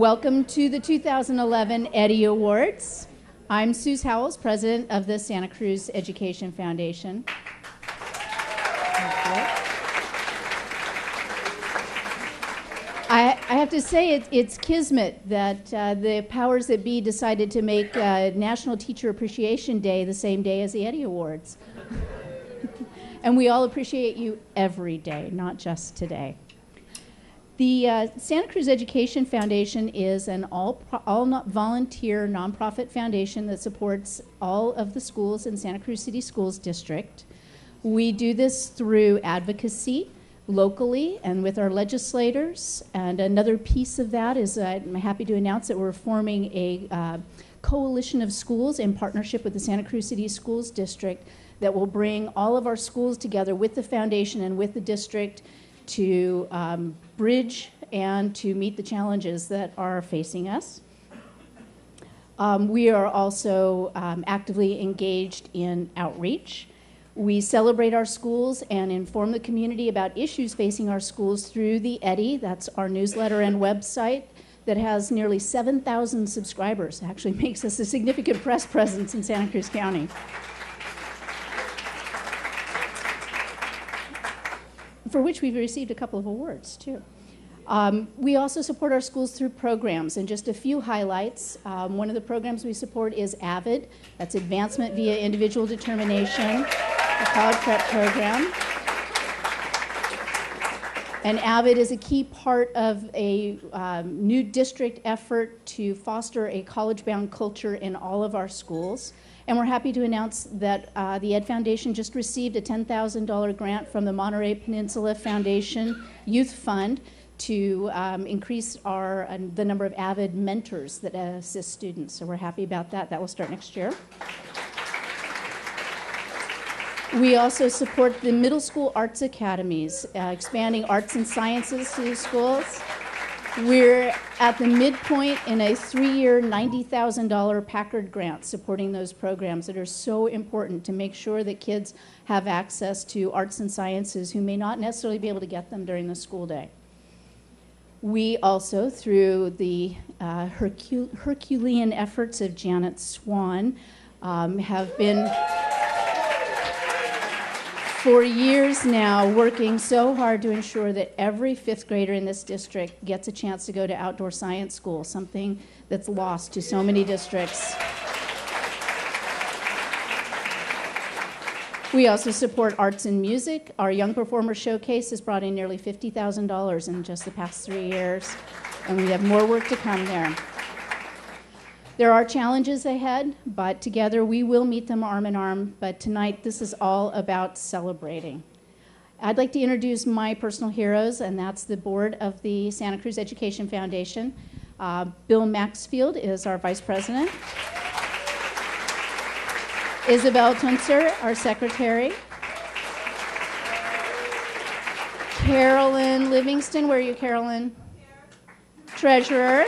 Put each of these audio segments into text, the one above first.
Welcome to the 2011 Eddy Awards. I'm Suze Howells, president of the Santa Cruz Education Foundation. I have to say it's kismet that the powers that be decided to make National Teacher Appreciation Day the same day as the Eddy Awards. And we all appreciate you every day, not just today. The Santa Cruz Education Foundation is an all-volunteer nonprofit foundation that supports all of the schools in Santa Cruz City Schools District. We do this through advocacy locally and with our legislators. And another piece of that is I'm happy to announce that we're forming a coalition of schools in partnership with the Santa Cruz City Schools District that will bring all of our schools together with the foundation and with the district to bridge and to meet the challenges that are facing us. We are also actively engaged in outreach. We celebrate our schools and inform the community about issues facing our schools through the Eddy. That's our newsletter and website that has nearly 7,000 subscribers. It actually makes us a significant press presence in Santa Cruz County. For which we've received a couple of awards, too. We also support our schools through programs, and just a few highlights. One of the programs we support is AVID. That's Advancement Via Individual Determination, a college prep program. And AVID is a key part of a new district effort to foster a college-bound culture in all of our schools. And we're happy to announce that the Ed Foundation just received a $10,000 grant from the Monterey Peninsula Foundation Youth Fund to increase the number of AVID mentors that assist students. So we're happy about that. That will start next year. We also support the middle school arts academies, expanding arts and sciences to the schools. We're at the midpoint in a 3-year, $90,000 Packard grant supporting those programs that are so important to make sure that kids have access to arts and sciences who may not necessarily be able to get them during the school day. We also, through the Herculean efforts of Janet Swan, have been for years now working so hard to ensure that every 5th grader in this district gets a chance to go to outdoor science school, something that's lost to so many districts. We also support arts and music. Our Young Performer Showcase has brought in nearly $50,000 in just the past 3 years, and we have more work to come there. There are challenges ahead, but together we will meet them arm in arm. But tonight, this is all about celebrating. I'd like to introduce my personal heroes, and that's the board of the Santa Cruz Education Foundation. Bill Maxfield is our vice president. Isabel Tuncer, our secretary. Carolyn Livingston, where are you, Carolyn? Treasurer.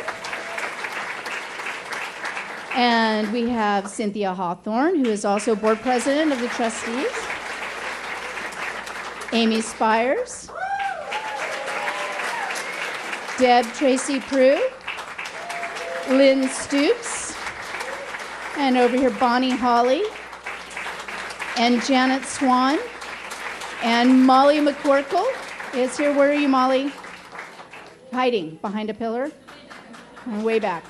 And we have Cynthia Hawthorne, who is also board president of the trustees. Amy Spires. Deb Tracy Prue. Lynn Stoops. And over here, Bonnie Hawley. And Janet Swan. And Molly McCorkle is here. Where are you, Molly? Hiding behind a pillar? And way back.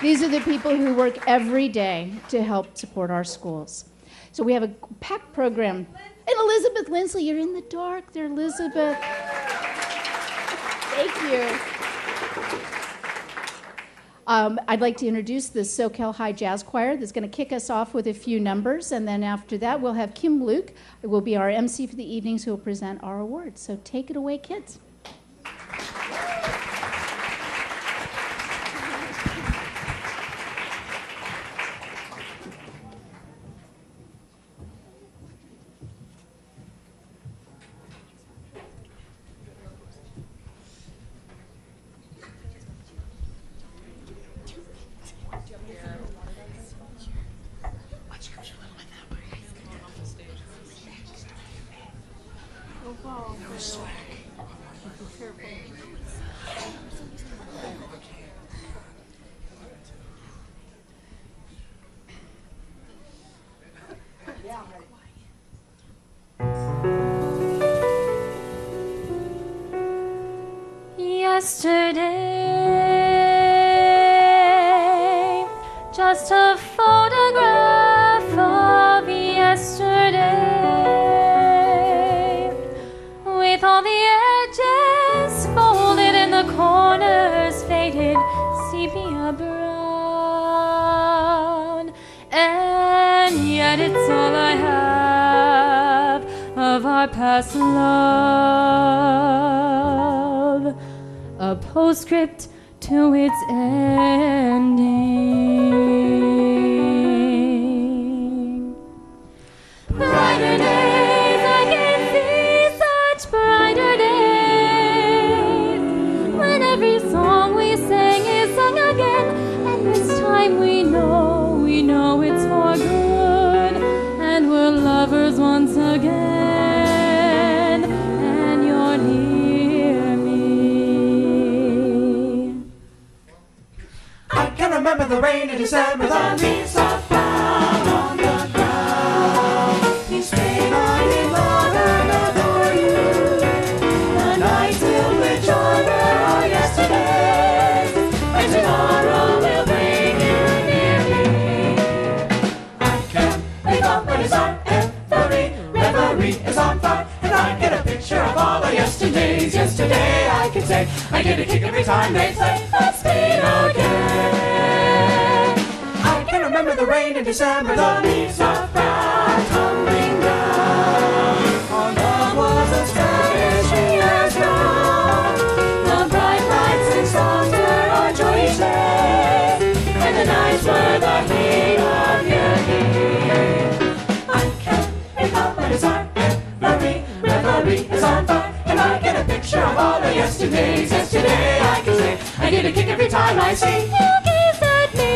These are the people who work every day to help support our schools. So we have a packed program. And Elizabeth Lindsley, you're in the dark there, Elizabeth. Thank you. I'd like to introduce the SoCal High Jazz Choir that's going to kick us off with a few numbers. And then after that, we'll have Kim Luke, who will be our MC for the evenings, who will present our awards. So take it away, kids. Yesterday, just a photograph of yesterday, with all the edges folded and the corners faded sepia brown, and yet it's all I have of our past love, a postscript to its ending. Brighter days, I can see such brighter days, when every song we sang is sung again, and this time we know it's for good, and we're lovers once again, and you're near me. I can remember the rain in December, the leaves are brown on the ground. Each day I live love and adore you. The nights will with joy there are yesterdays, and tomorrow will bring you near me. I can't wake up when it's on, every reverie is on fire, and I get a picture of all the yesterdays. Yesterday I can say, I get a kick every time they play Let's Meet Again. I can remember the rain in December, the leaves are brown, tumbling down. Our love was as vanishing as now. The bright lights and songs were our joy each day, and the nights were the heat of yearning. I can't wake up when it's our reverie is on fire, and I get a picture of all the yesterdays. Yesterday I can say, I get a kick every time I see you gaze at me.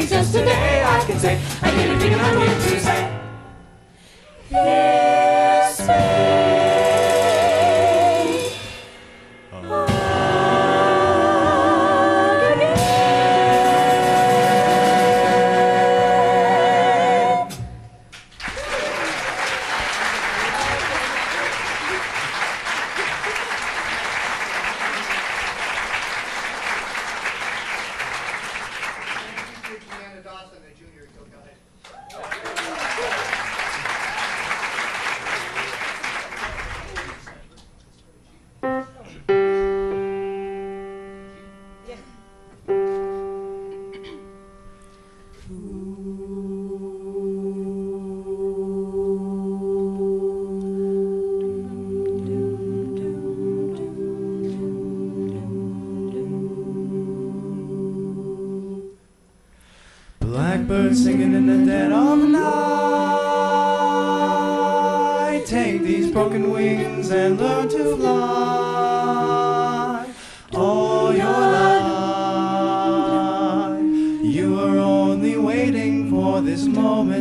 Yesterday I can say, I did a thing and I'm here to say, yes, Blackbird singing in the dead of night. Take these broken wings and learn to fly. All your life, you were only waiting for this moment.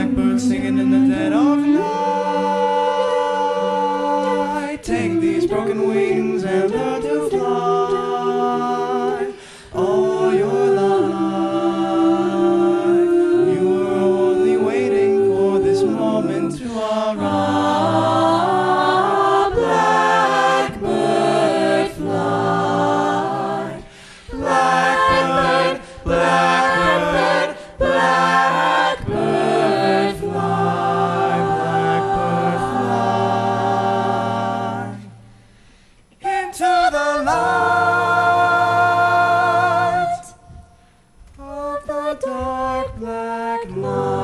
blackbird singing in the dead of night. Take these broken wings and learn to fly all your life. You were only waiting for this moment to arrive. Blackbird fly, blackbird, blackbird, blackbird fly, blackbird fly into the light of the dark black night.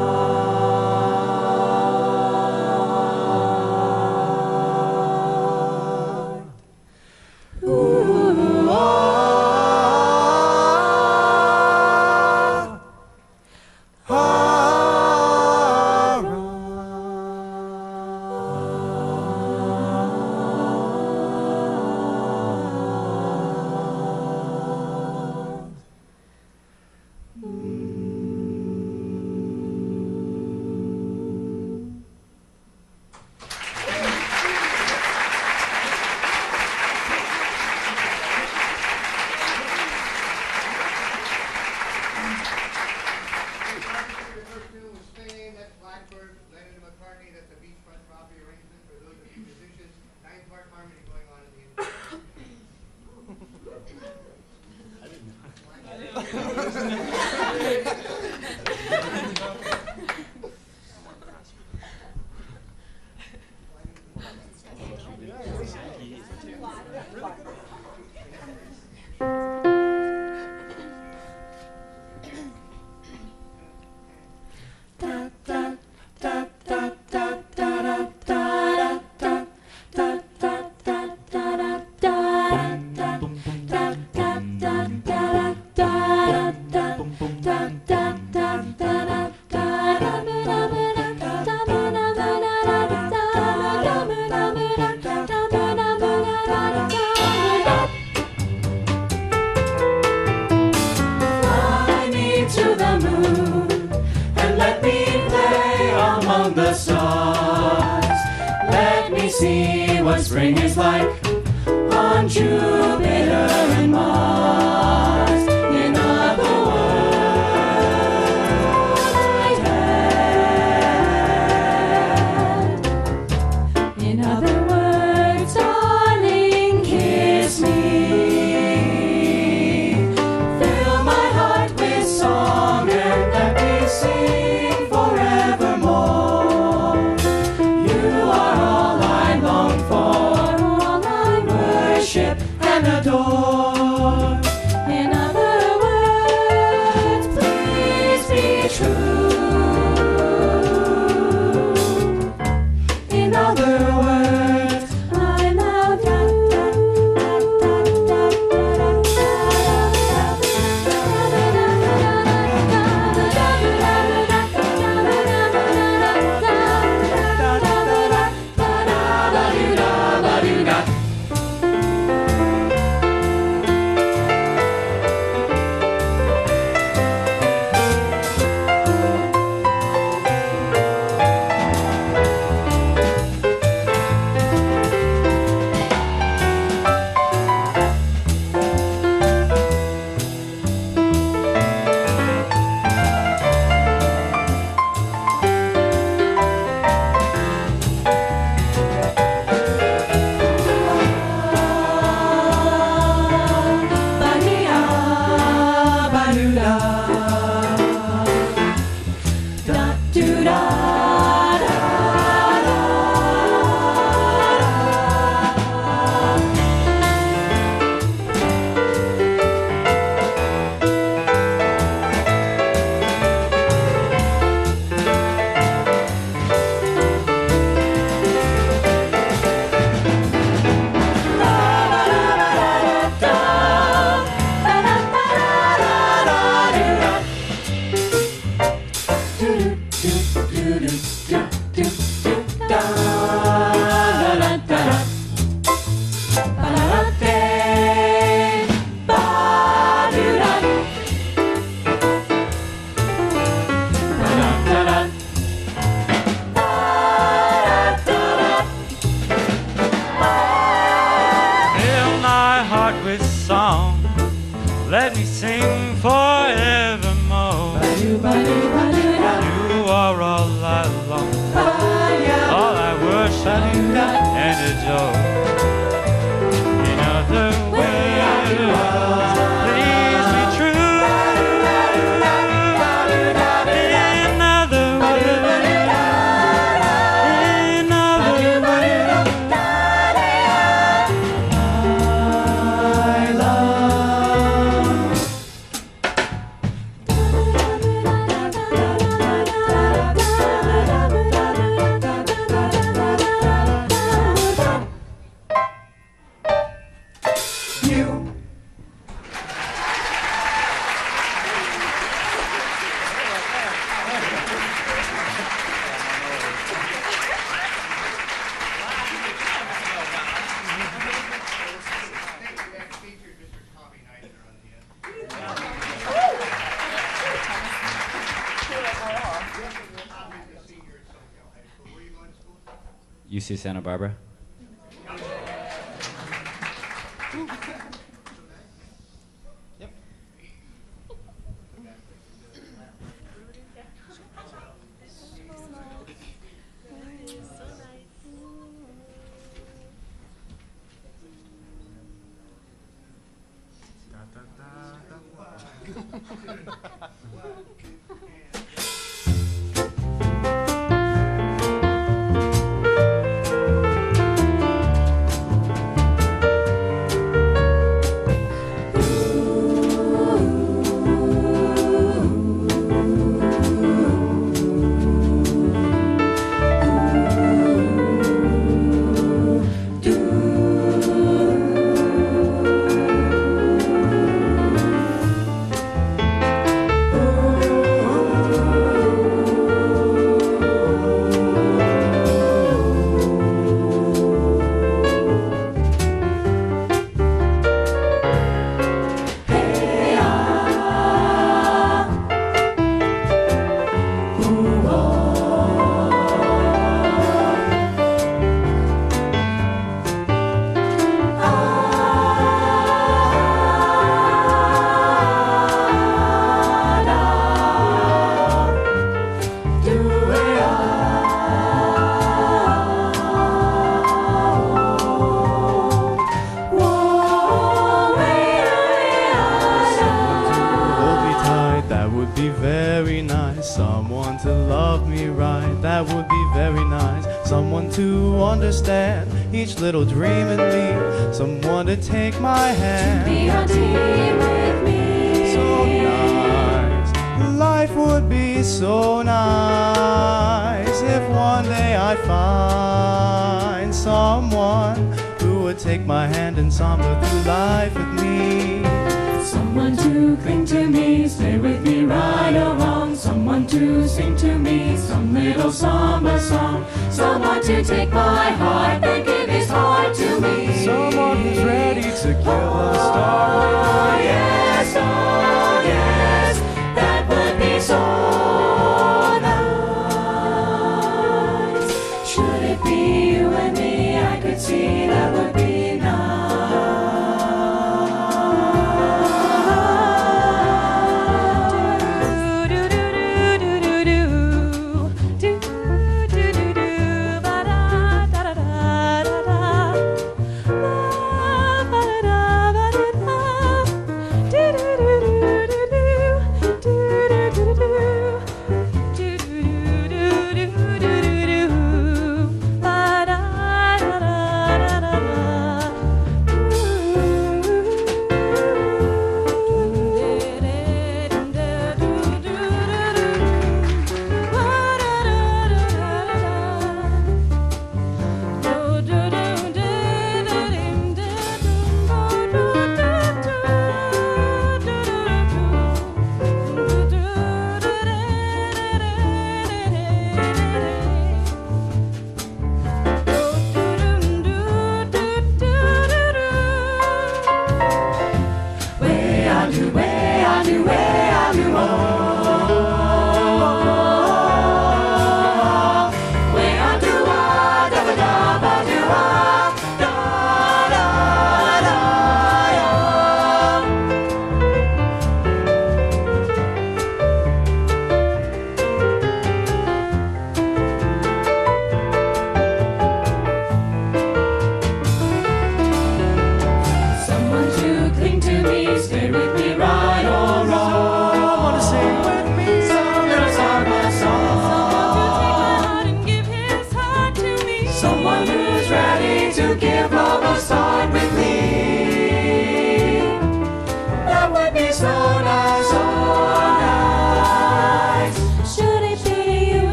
Ooh, ah, fly me to the moon and let me play among the stars. Let me see what spring is like on Jupiter and Mars. In other words, right hand. In other words, darling, kiss me. Fill my heart with song and let me sing forevermore. You are all I long for, all I I long for, all I worship and adore. In other words, please be true. In other words, UC Santa Barbara. Someone to love me right, that would be very nice. Someone to understand each little dream in me. Someone to take my hand, to be on team with me. So nice, life would be so nice if one day I find someone who would take my hand and samba through life with me. Someone to cling to me, stay with me right or wrong. Someone to sing to me some little samba song. Someone to take my heart, then give his heart to me. Someone who's ready to kill a star. Oh yes, that would be so nice. Should it be you and me, I could see that would be nice.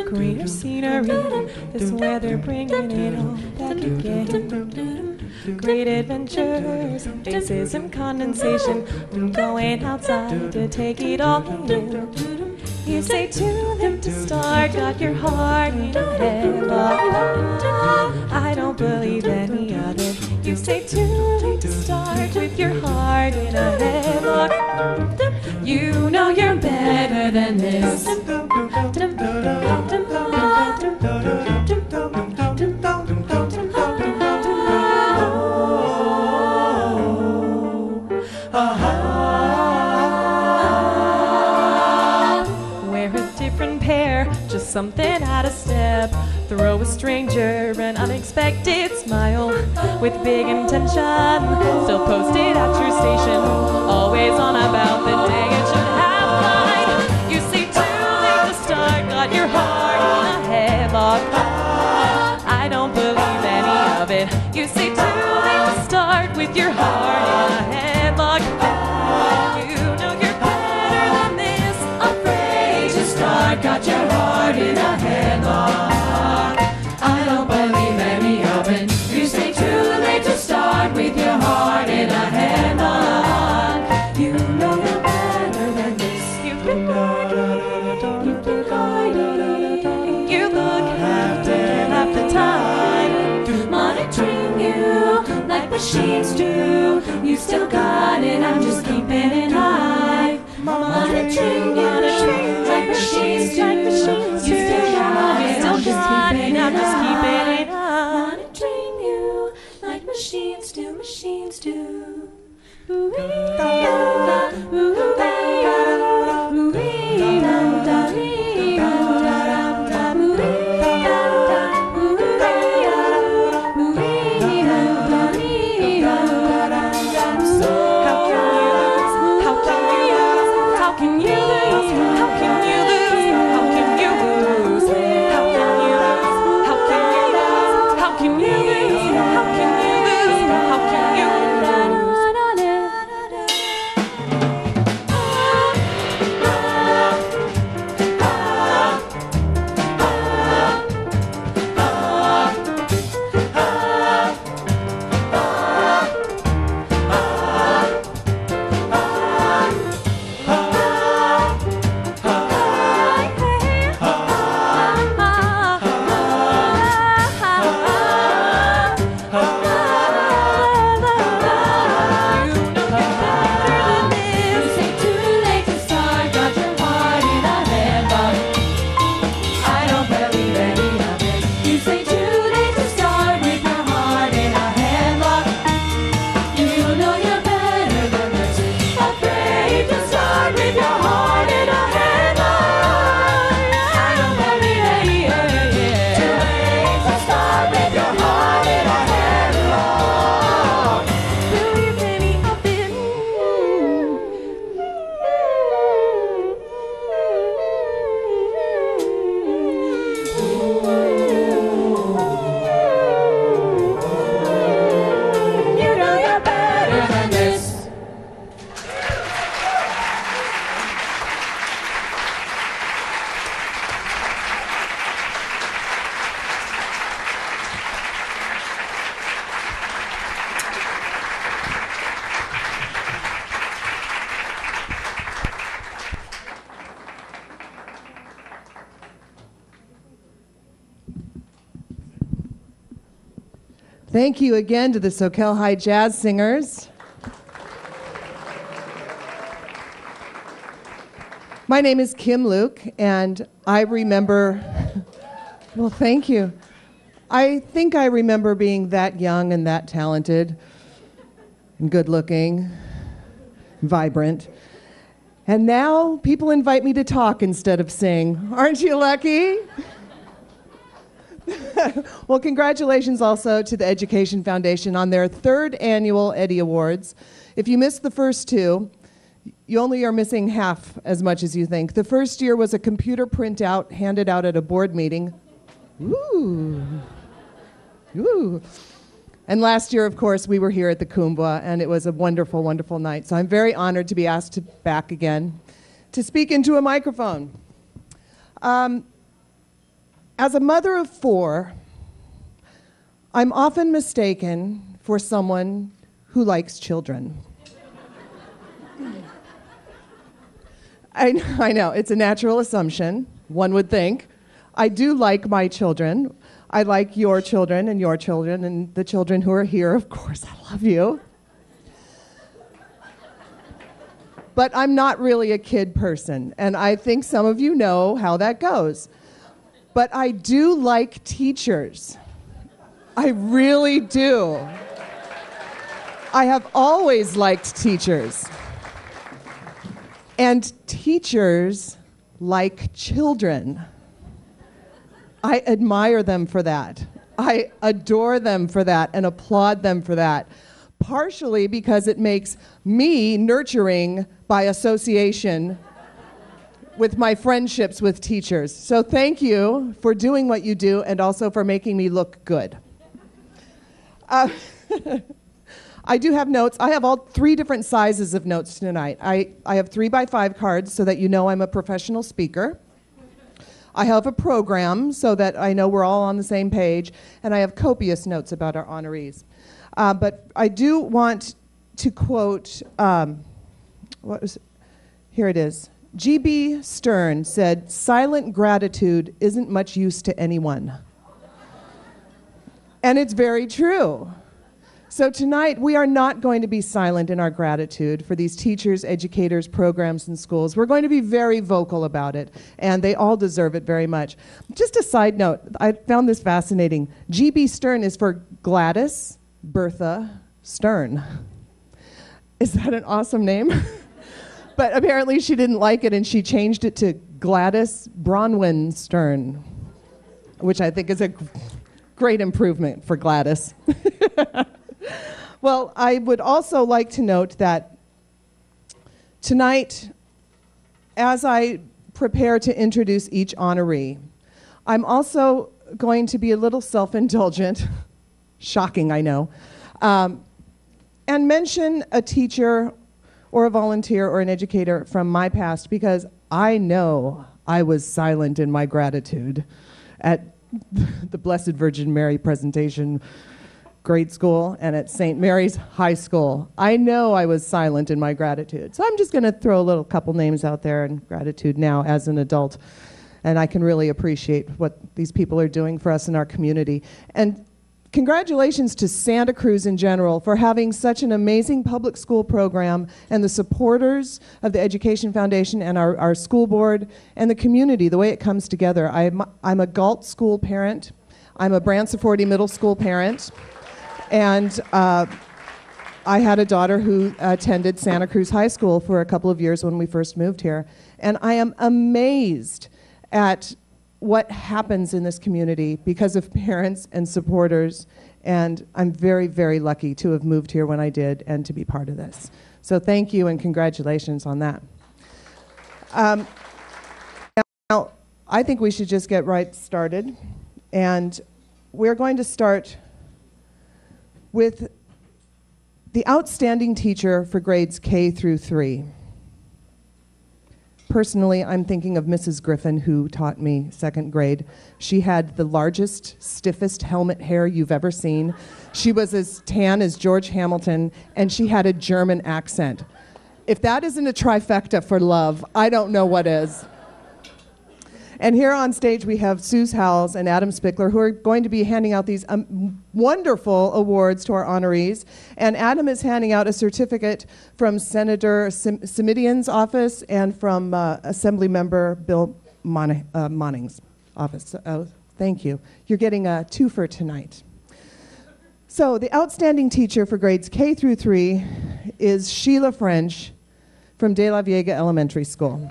greener scenery, this weather bringing it all back again. Great adventures, racism, condensation, I'm going outside to take it all in. You say too late to start, got your heart in a headlock. I don't believe any of it. You say too late to start with your heart in a headlock. You know you're better than this. Just something out of step. Throw a stranger an unexpected smile with big intention. Still posted at your station, always on about the day it should have fun. You say too late to start, got your heart in a headlock. I don't believe any of it. You say too late to start with your heart in a headlock. You know you're better than this. Afraid to start, got your heart in a headlock. I don't believe any of it. You say too late to start with your heart in a headlock. You know you're better than this. You've been guided. You've been guided. You look half the time, monitoring you like machines do. You still got it. I'm just keeping it high. Monitoring you like machines do. You still got it. I'm just keeping it high. Monitoring you like machines do. Machines do. Thank you again to the Soquel High Jazz Singers. My name is Kim Luke, and I remember, well, thank you. I think I remember being that young and that talented and good-looking, vibrant. And now people invite me to talk instead of sing. Aren't you lucky? Well, congratulations also to the Education Foundation on their 3rd annual Eddy Awards. If you missed the first 2, you only are missing half as much as you think. The first year was a computer printout handed out at a board meeting. Ooh. Ooh. And last year, of course, we were here at the Kumbwa, and it was a wonderful, wonderful night. So I'm very honored to be asked back again to speak into a microphone. As a mother of 4, I'm often mistaken for someone who likes children. I know, it's a natural assumption, one would think. I do like my children. I like your children and the children who are here. Of course, I love you. But I'm not really a kid person, and I think some of you know how that goes. But I do like teachers. I really do. I have always liked teachers. And teachers like children. I admire them for that. I adore them for that and applaud them for that. Partially because it makes me nurturing by association with my friendships with teachers. So thank you for doing what you do and also for making me look good. I do have notes. I have all 3 different sizes of notes tonight. I have 3x5 cards so that you know I'm a professional speaker. I have a program so that I know we're all on the same page, and I have copious notes about our honorees. But I do want to quote, here it is. G.B. Stern said, "Silent gratitude isn't much use to anyone." And it's very true. So tonight, we are not going to be silent in our gratitude for these teachers, educators, programs, and schools. We're going to be very vocal about it, and they all deserve it very much. Just a side note, I found this fascinating. G.B. Stern is for Gladys Bertha Stern. Is that an awesome name? But apparently she didn't like it, and she changed it to Gladys Bronwyn Stern, which I think is a great improvement for Gladys. Well, I would also like to note that tonight, as I prepare to introduce each honoree, I'm also going to be a little self-indulgent, shocking, I know, and mention a teacher or a volunteer or an educator from my past, because I know I was silent in my gratitude at the Blessed Virgin Mary presentation grade school and at St. Mary's High School. I know I was silent in my gratitude. So I'm just going to throw a couple names out there in gratitude now as an adult. And I can really appreciate what these people are doing for us in our community. And congratulations to Santa Cruz in general for having such an amazing public school program, and the supporters of the Education Foundation and our school board and the community, the way it comes together. I'm a Galt school parent. I'm a Branciforte middle school parent. And I had a daughter who attended Santa Cruz High School for a couple of years when we first moved here. And I am amazed at what happens in this community because of parents and supporters. And I'm very, very lucky to have moved here when I did and to be part of this. So thank you and congratulations on that. Now, I think we should just get right started. And we're going to start with the outstanding teacher for grades K through 3. Personally, I'm thinking of Mrs. Griffin, who taught me 2nd grade. She had the largest, stiffest helmet hair you've ever seen. She was as tan as George Hamilton, and she had a German accent. If that isn't a trifecta for love, I don't know what is. And here on stage we have Suze Howells and Adam Spickler, who are going to be handing out these wonderful awards to our honorees. And Adam is handing out a certificate from Senator Simidian's office and from Assembly Member Bill Monning's office. Thank you. You're getting a twofer tonight. So the outstanding teacher for grades K through 3 is Sheila French from De La Viega Elementary School.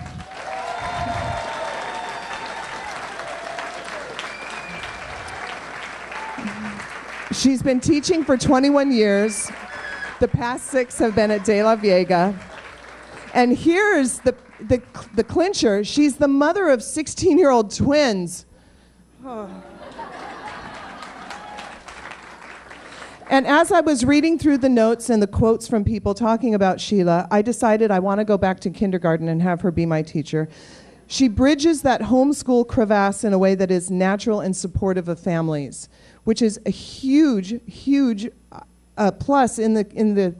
She's been teaching for 21 years. The past 6 have been at De La Viega. And here's the clincher. She's the mother of 16-year-old twins. Oh. And as I was reading through the notes and the quotes from people talking about Sheila, I decided I want to go back to kindergarten and have her be my teacher. She bridges that homeschool crevasse in a way that is natural and supportive of families, which is a huge, huge plus in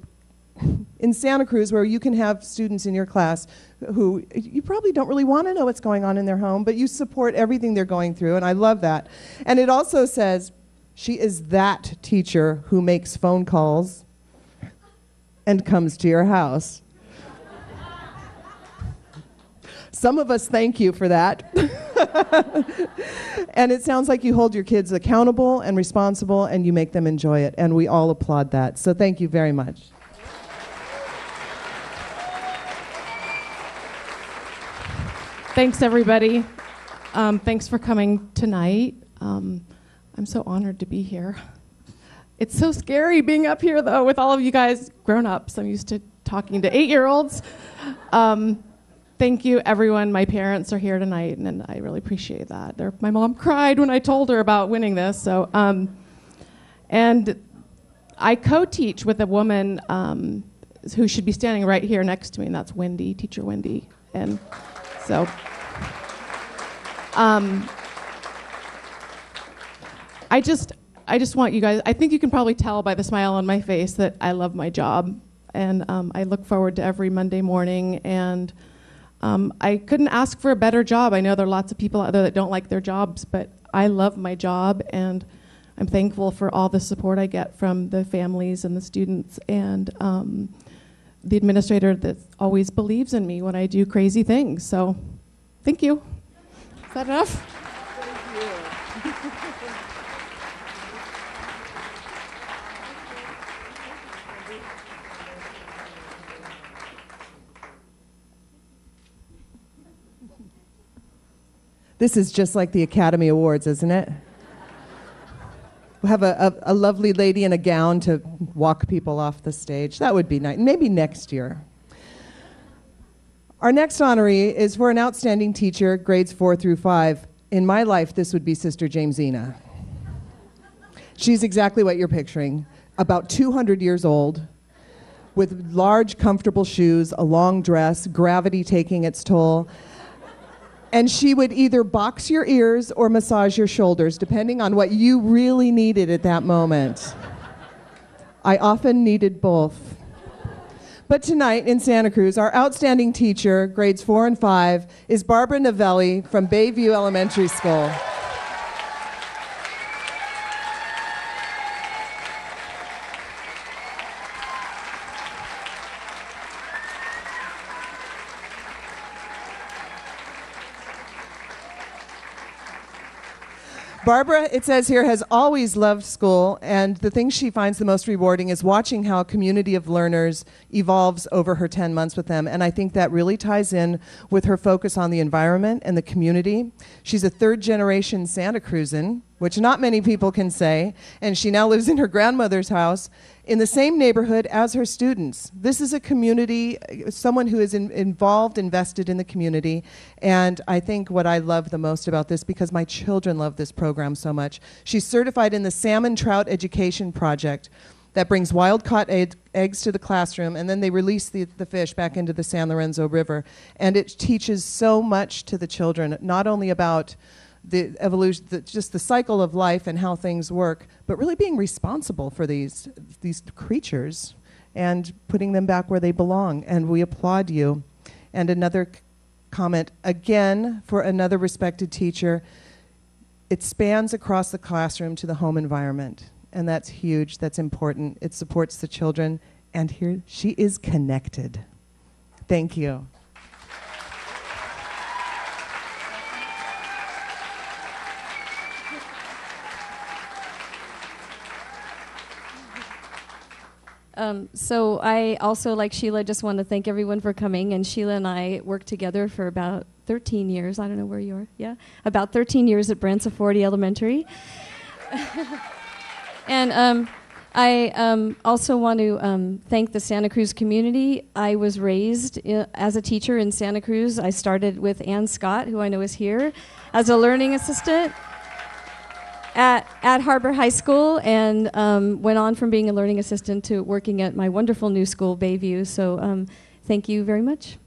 Santa Cruz, where you can have students in your class who you probably don't really want to know what's going on in their home, but you support everything they're going through, and I love that. And it also says she is that teacher who makes phone calls and comes to your house. Some of us thank you for that. And it sounds like you hold your kids accountable and responsible, and you make them enjoy it, and we all applaud that. So thank you very much. Thanks, everybody. Thanks for coming tonight. I'm so honored to be here. It's so scary being up here, though, with all of you guys grown-ups. I'm used to talking to 8-year-olds. Thank you, everyone. My parents are here tonight, and I really appreciate that. My mom cried when I told her about winning this. So, and I co-teach with a woman who should be standing right here next to me, and that's Wendy, Teacher Wendy. And so, I just want you guys, I think you can probably tell by the smile on my face that I love my job, and I look forward to every Monday morning, and I couldn't ask for a better job. I know there are lots of people out there that don't like their jobs, but I love my job, and I'm thankful for all the support I get from the families and the students and the administrator that always believes in me when I do crazy things. So, thank you. Is that enough? Thank you. This is just like the Academy Awards, isn't it? We'll have a lovely lady in a gown to walk people off the stage. That would be nice. Maybe next year. Our next honoree is for an outstanding teacher, grades 4 through 5. In my life, this would be Sister Jamesina. She's exactly what you're picturing. About 200 years old, with large, comfortable shoes, a long dress, gravity taking its toll. And she would either box your ears or massage your shoulders, depending on what you really needed at that moment. I often needed both. But tonight in Santa Cruz, our outstanding teacher, grades 4 and 5, is Barbara Novelli from Bayview Elementary School. Barbara, it says here, has always loved school, and the thing she finds the most rewarding is watching how a community of learners evolves over her 10 months with them, and I think that really ties in with her focus on the environment and the community. She's a third-generation Santa Cruzan, which not many people can say, and she now lives in her grandmother's house in the same neighborhood as her students. This is a community, someone who is involved, invested in the community, and I think what I love the most about this, because my children love this program so much, she's certified in the Salmon Trout Education Project that brings wild-caught eggs to the classroom, and then they release the fish back into the San Lorenzo River, and it teaches so much to the children, not only about the evolution, just the cycle of life and how things work, but really being responsible for these creatures and putting them back where they belong. And we applaud you. And another comment, again, for another respected teacher, it spans across the classroom to the home environment. And that's huge, that's important. It supports the children. And here, she is connected. Thank you. So I also, like Sheila, just want to thank everyone for coming. And Sheila and I worked together for about 13 years. I don't know where you are. Yeah? About 13 years at Branciforte Elementary. And I also want to thank the Santa Cruz community. I was raised as a teacher in Santa Cruz. I started with Ann Scott, who I know is here, as a learning assistant at Harbor High School, and went on from being a learning assistant to working at my wonderful new school, Bayview. So thank you very much.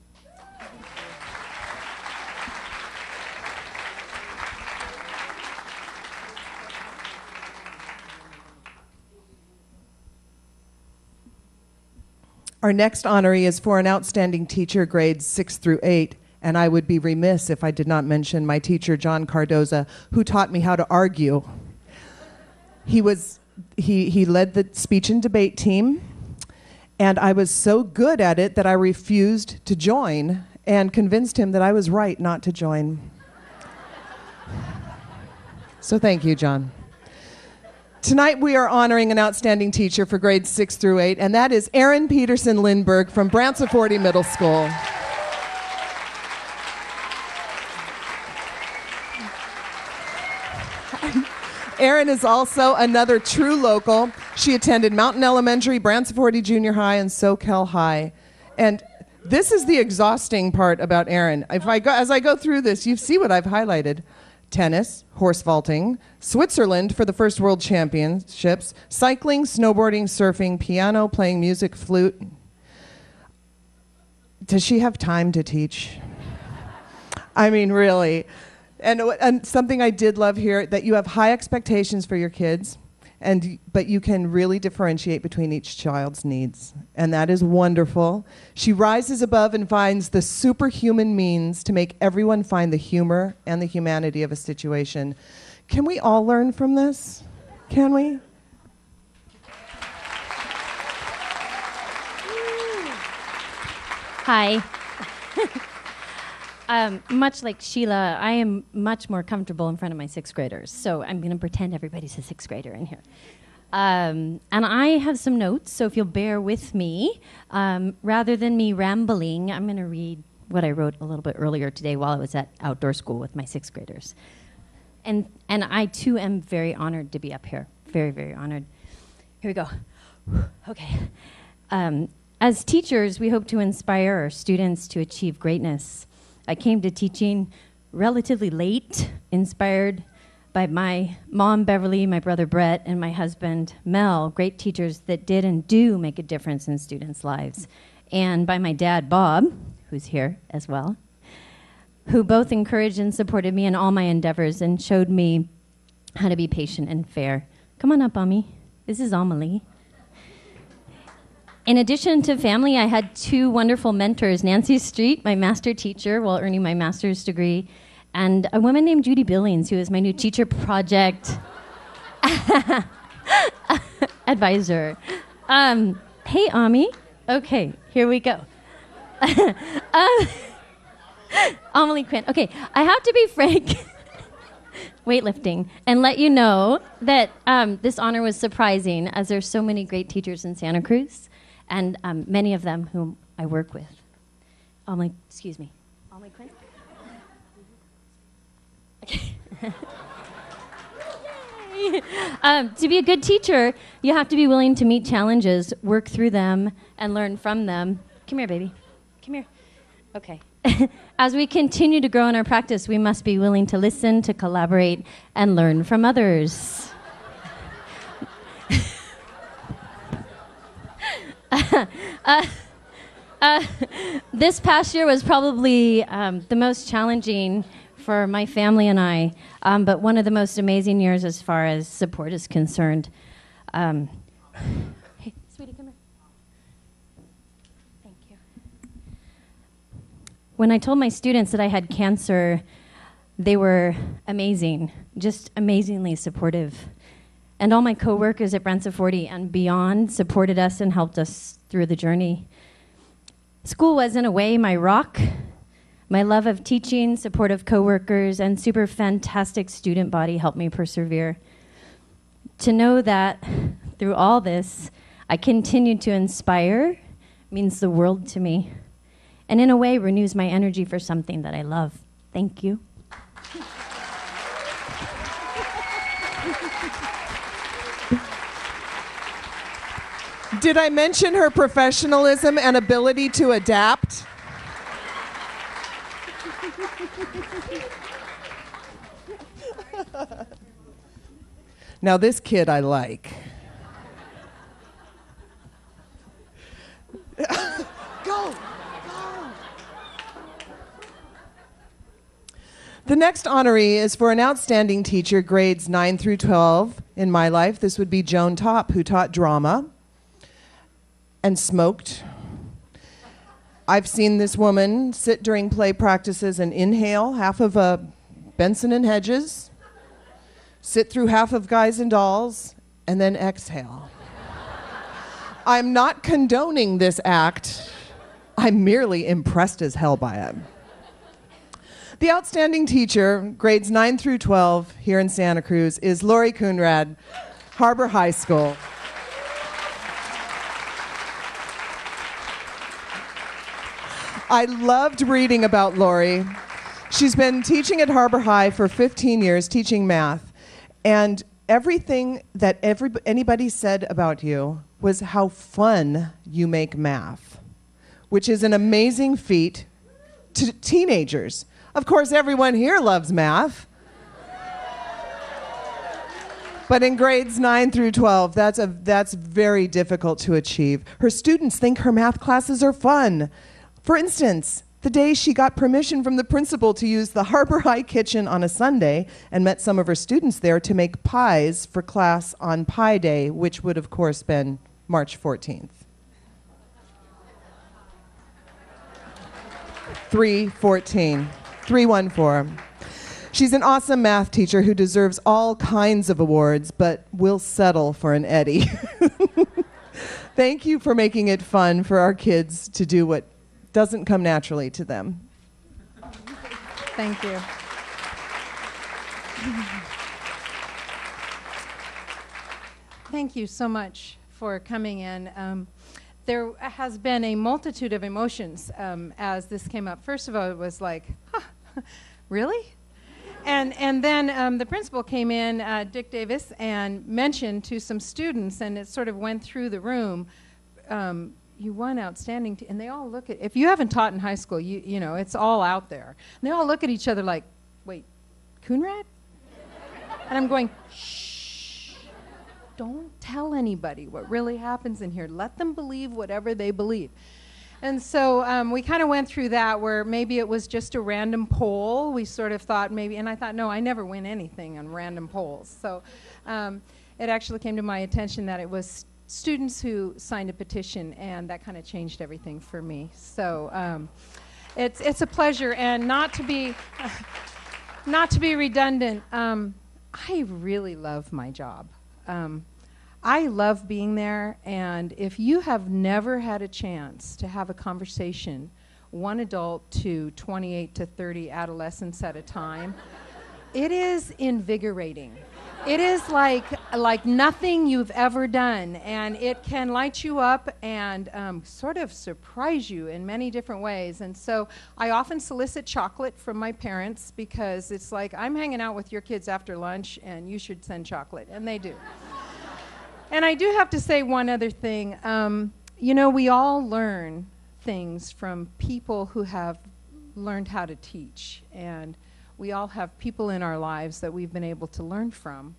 Our next honoree is for an outstanding teacher, grades 6 through 8. And I would be remiss if I did not mention my teacher, John Cardoza, who taught me how to argue. He led the speech and debate team, and I was so good at it that I refused to join and convinced him that I was right not to join. So thank you, John. Tonight we are honoring an outstanding teacher for grades 6 through 8, and that is Erin Peterson Lindbergh from Branciforte Middle School. Erin is also another true local. She attended Mountain Elementary, Branciforte Junior High, and Soquel High. And this is the exhausting part about Erin. As I go through this, you see what I've highlighted. Tennis, horse vaulting, Switzerland for the first World Championships, cycling, snowboarding, surfing, piano, playing music, flute. Does she have time to teach? I mean, really. And something I did love here, that you have high expectations for your kids, but you can really differentiate between each child's needs. And that is wonderful. She rises above and finds the superhuman means to make everyone find the humor and the humanity of a situation. Can we all learn from this? Can we? Hi. Much like Sheila, I am much more comfortable in front of my sixth graders, so I'm going to pretend everybody's a sixth grader in here. And I have some notes, so if you'll bear with me, rather than me rambling, I'm going to read what I wrote a little bit earlier today while I was at outdoor school with my sixth graders. And I, too, am very honored to be up here. Very, very honored. Here we go. Okay. As teachers, we hope to inspire our students to achieve greatness. I came to teaching relatively late, inspired by my mom, Beverly, my brother, Brett, and my husband, Mel, great teachers that did and do make a difference in students' lives, and by my dad, Bob, who's here as well, who both encouraged and supported me in all my endeavors and showed me how to be patient and fair. Come on up, Ami. This is Amelie. In addition to family, I had two wonderful mentors, Nancy Street, my master teacher while earning my master's degree, and a woman named Judy Billings, who is my new teacher project advisor. Hey, Ami. Okay, here we go. Amelie Quinn. Okay, I have to be frank, weightlifting, and let you know that this honor was surprising, as there's so many great teachers in Santa Cruz, and many of them whom I work with. Amelie Quinn? Okay. To be a good teacher, you have to be willing to meet challenges, work through them, and learn from them. Come here, baby. Come here. Okay. As we continue to grow in our practice, we must be willing to listen, to collaborate, and learn from others. This past year was probably the most challenging for my family and I, but one of the most amazing years as far as support is concerned. Hey, sweetie, come here. Thank you. When I told my students that I had cancer, they were amazing, just amazingly supportive. And all my coworkers at Branciforte and beyond supported us and helped us through the journey. School was, in a way, my rock. My love of teaching, supportive coworkers, and super fantastic student body helped me persevere. To know that through all this, I continued to inspire means the world to me, and in a way renews my energy for something that I love. Thank you. Did I mention her professionalism and ability to adapt? Now this kid I like. Go! The next honoree is for an outstanding teacher, grades 9 through 12 in my life. This would be Joan Topp, who taught drama and smoked I've seen this woman sit during play practices and inhale half of a Benson and Hedges, sit through half of Guys and Dolls, and then exhale. I'm not condoning this act. I'm merely impressed as hell by it. The outstanding teacher, grades 9 through 12 here in Santa Cruz, is Lori Coonrad, Harbor High School. I loved reading about Lori. She's been teaching at Harbor High for 15 years, teaching math. And everything that anybody said about you was how fun you make math, which is an amazing feat to teenagers. Of course, everyone here loves math. But in grades 9 through 12, that's very difficult to achieve. Her students think her math classes are fun. For instance, the day she got permission from the principal to use the Harbor High kitchen on a Sunday and met some of her students there to make pies for class on Pie Day, which would, of course, been March 14th. 314. She's an awesome math teacher who deserves all kinds of awards, but will settle for an Eddy. Thank you for making it fun for our kids to do what doesn't come naturally to them. Thank you. Thank you so much for coming in. There has been a multitude of emotions as this came up. First of all, it was like, huh, really? And then the principal came in, Dick Davis, and mentioned to some students, and it sort of went through the room, you won outstanding, and they all look at, if you haven't taught in high school, you know, it's all out there. And they all look at each other like, wait, Coonrad? And I'm going, shh, don't tell anybody what really happens in here. Let them believe whatever they believe. And so we kind of went through that where maybe it was just a random poll. We sort of thought maybe, and I thought, no, I never win anything on random polls. So it actually came to my attention that it was students who signed a petition, and that kind of changed everything for me. So it's a pleasure, and not to be redundant, I really love my job. I love being there, and if you have never had a chance to have a conversation, one adult to 28 to 30 adolescents at a time, it is invigorating. It is like nothing you've ever done, and it can light you up and sort of surprise you in many different ways. And so I often solicit chocolate from my parents because it's like, I'm hanging out with your kids after lunch and you should send chocolate, and they do. And I do have to say one other thing. You know, we all learn things from people who have learned how to teach, and we all have people in our lives that we've been able to learn from.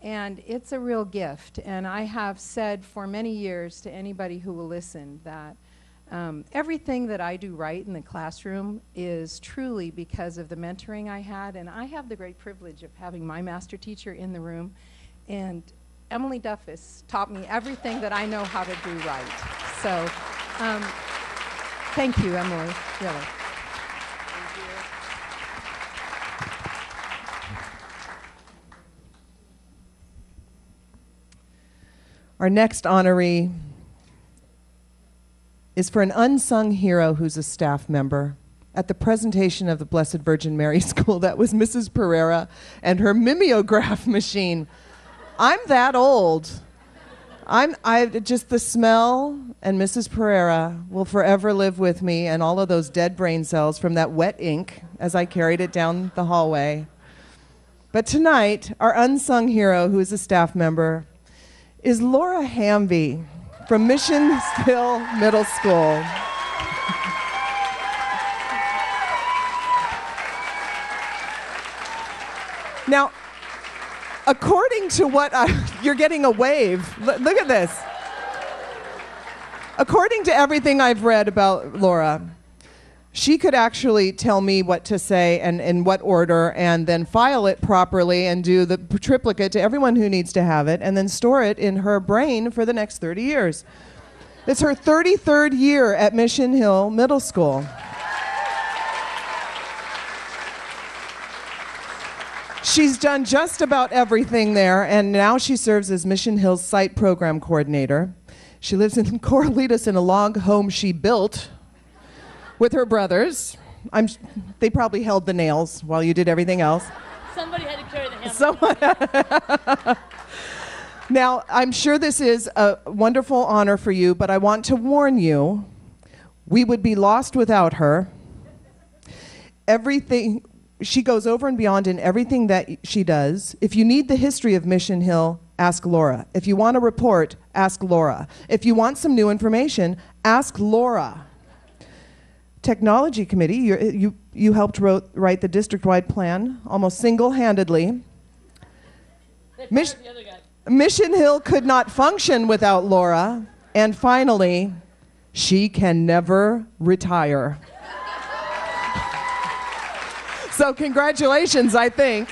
And it's a real gift. And I have said for many years to anybody who will listen that everything that I do right in the classroom is truly because of the mentoring I had. And I have the great privilege of having my master teacher in the room. And Emily Duffus taught me everything that I know how to do right. So thank you, Emily, really. Our next honoree is for an unsung hero who's a staff member. At the presentation of the Blessed Virgin Mary School, that was Mrs. Pereira and her mimeograph machine. I'm that old. I just the smell and Mrs. Pereira will forever live with me, and all of those dead brain cells from that wet ink as I carried it down the hallway. But tonight, our unsung hero, who is a staff member, is Laura Hamby from Mission Hill Middle School. Now, according to what you're getting a wave. Look at this. According to everything I've read about Laura, she could actually tell me what to say and in what order, and then file it properly and do the triplicate to everyone who needs to have it, and then store it in her brain for the next 30 years. It's her 33rd year at Mission Hill Middle School. She's done just about everything there, and now she serves as Mission Hill's site program coordinator. She lives in Corralitos in a log home she built with her brothers. They probably held the nails while you did everything else. Somebody had to carry the hammer. Now, I'm sure this is a wonderful honor for you, but I want to warn you, we would be lost without her. She goes over and beyond in everything that she does. If you need the history of Mission Hill, ask Laura. If you want a report, ask Laura. If you want some new information, ask Laura. Technology Committee, you helped write the district-wide plan almost single-handedly. Mission Hill could not function without Laura. And finally, she can never retire. So congratulations, I think.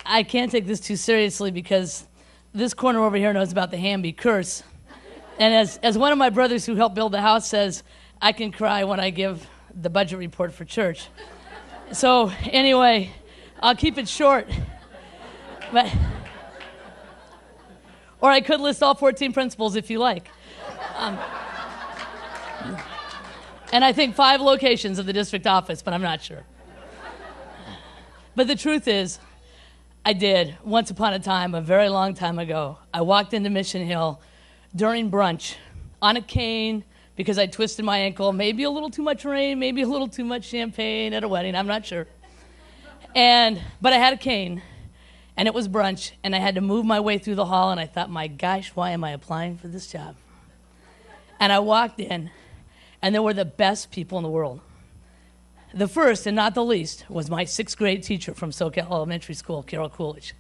I can't take this too seriously because this corner over here knows about the Hamby curse. And as one of my brothers who helped build the house says, I can cry when I give the budget report for church. So anyway, I'll keep it short. Or I could list all 14 principals if you like. And I think 5 locations of the district office, but I'm not sure. But the truth is, I did, once upon a time, a very long time ago. I walked into Mission Hill during brunch on a cane because I twisted my ankle, maybe a little too much rain, maybe a little too much champagne at a wedding, I'm not sure. But I had a cane, and it was brunch, and I had to move my way through the hall, and I thought, my gosh, why am I applying for this job? And I walked in, and there were the best people in the world. The first, and not the least, was my 6th grade teacher from SoCal Elementary School, Carol Coolidge.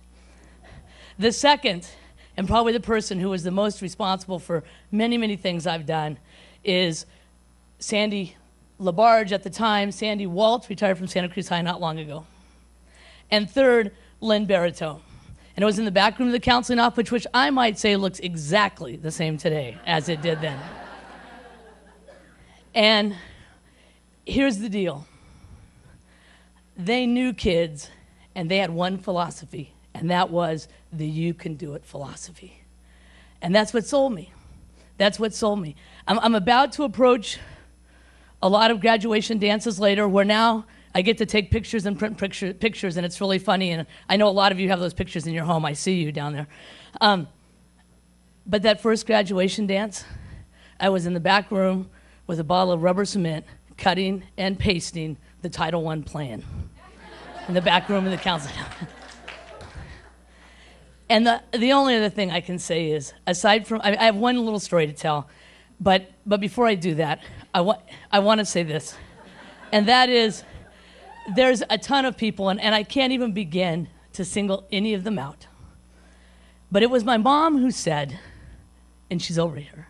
The second, and probably the person who was the most responsible for many, many things I've done, is Sandy LaBarge at the time. Sandy Waltz retired from Santa Cruz High not long ago. And third, Lynn Barito. And it was in the back room of the counseling office, which I might say looks exactly the same today as it did then. And here's the deal. They knew kids, and they had one philosophy, and that was the you can do it philosophy. And that's what sold me. That's what sold me. I'm about to approach a lot of graduation dances later where now I get to take pictures and print pictures, and it's really funny. And I know a lot of you have those pictures in your home. I see you down there. But that first graduation dance, I was in the back room with a bottle of rubber cement, cutting and pasting the Title I plan in the back room of the council. And the only other thing I can say is, aside from, I have one little story to tell, but before I do that, I want to say this, and that is, there's a ton of people, and I can't even begin to single any of them out. But it was my mom who said, and she's over here,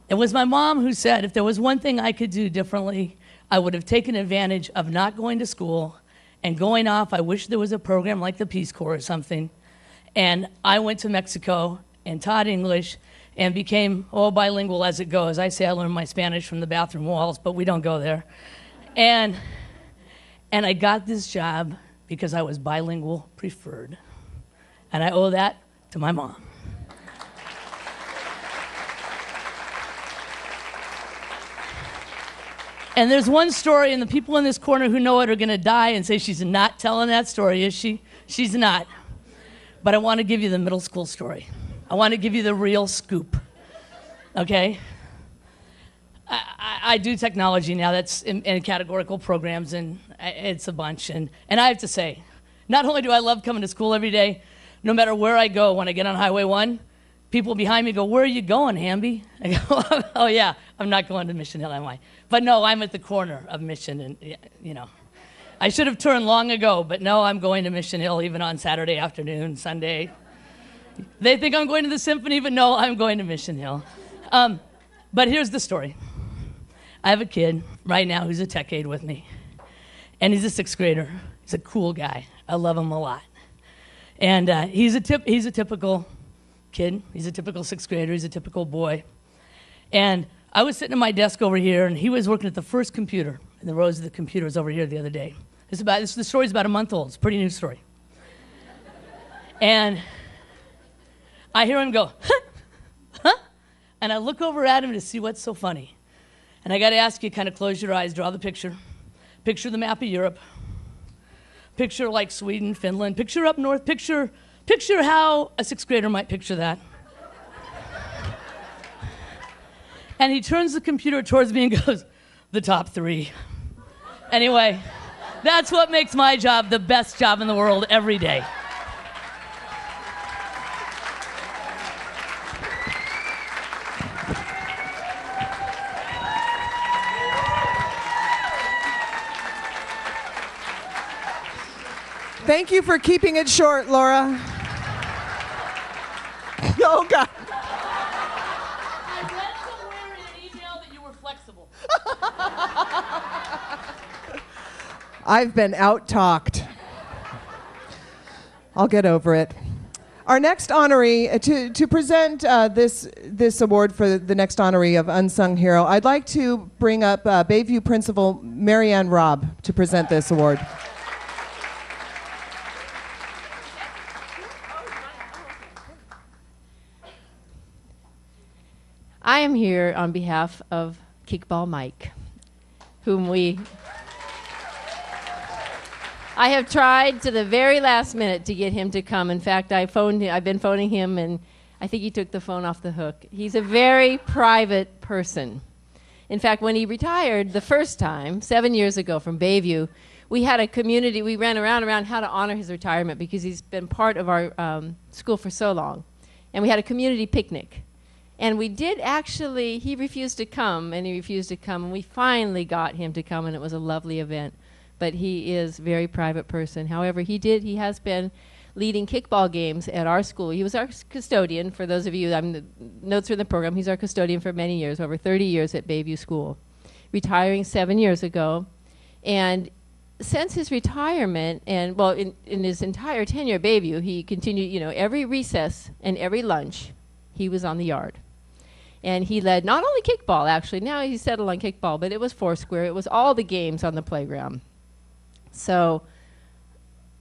it was my mom who said, if there was one thing I could do differently, I would have taken advantage of not going to school and going off. I wish there was a program like the Peace Corps or something. And I went to Mexico and taught English and became, bilingual as it goes. I say I learned my Spanish from the bathroom walls, but we don't go there. And I got this job because I was bilingual preferred. And I owe that to my mom. And there's one story, and the people in this corner who know it are going to die and say, she's not telling that story, is she? She's not. But I want to give you the middle school story. I want to give you the real scoop, okay? I do technology now. That's in categorical programs, and it's a bunch. And I have to say, not only do I love coming to school every day, no matter where I go, when I get on Highway 1, people behind me go, where are you going, Hamby? I go, oh, yeah, I'm not going to Mission Hill, am I? But no, I'm at the corner of Mission, and, you know. I should have turned long ago, but no, I'm going to Mission Hill even on Saturday afternoon, Sunday. They think I'm going to the symphony, but no, I'm going to Mission Hill. But here's the story. I have a kid right now who's a tech aide with me, and he's a 6th grader. He's a cool guy. I love him a lot. And he's a typical kid. He's a typical sixth grader. He's a typical boy. And I was sitting at my desk over here, and he was working at the first computer in the rows of the computers over here the other day. The story's about a month old. It's a pretty new story. And I hear him go, huh? Huh? And I look over at him to see what's so funny. And I got to ask you, kind of close your eyes, draw the picture. Picture the map of Europe. Picture like Sweden, Finland. Picture up north. Picture how a sixth grader might picture that. And he turns the computer towards me and goes, the top 3. Anyway, that's what makes my job the best job in the world every day. Thank you for keeping it short, Laura. Oh, God. I read somewhere in an email that you were flexible. I've been out-talked. I'll get over it. Our next honoree, to present this award for the next honoree of Unsung Hero, I'd like to bring up Bayview Principal Marianne Robb to present this award. I am here on behalf of Kickball Mike, whom I have tried to the very last minute to get him to come. In fact, I've been phoning him, and I think he took the phone off the hook. He's a very private person. In fact, when he retired the first time, 7 years ago from Bayview, we had a community, we ran around how to honor his retirement because he's been part of our school for so long. And we had a community picnic. And we did actually, he refused to come, and we finally got him to come, and it was a lovely event. But he is a very private person. However, he has been leading kickball games at our school. He was our custodian, for those of you, the notes are in the program, he's our custodian for many years, over 30 years at Bayview School, retiring 7 years ago. And since his retirement, and well, in his entire tenure at Bayview, he continued, every recess and every lunch, he was on the yard. And he led not only kickball, actually. Now he's settled on kickball, but it was foursquare. It was all the games on the playground. So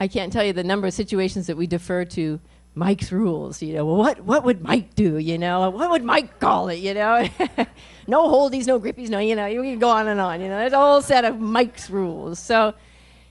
I can't tell you the number of situations that we defer to Mike's rules. Well, what would Mike do? What would Mike call it? No holdies, no grippies, no. You can go on and on. There's a whole set of Mike's rules. So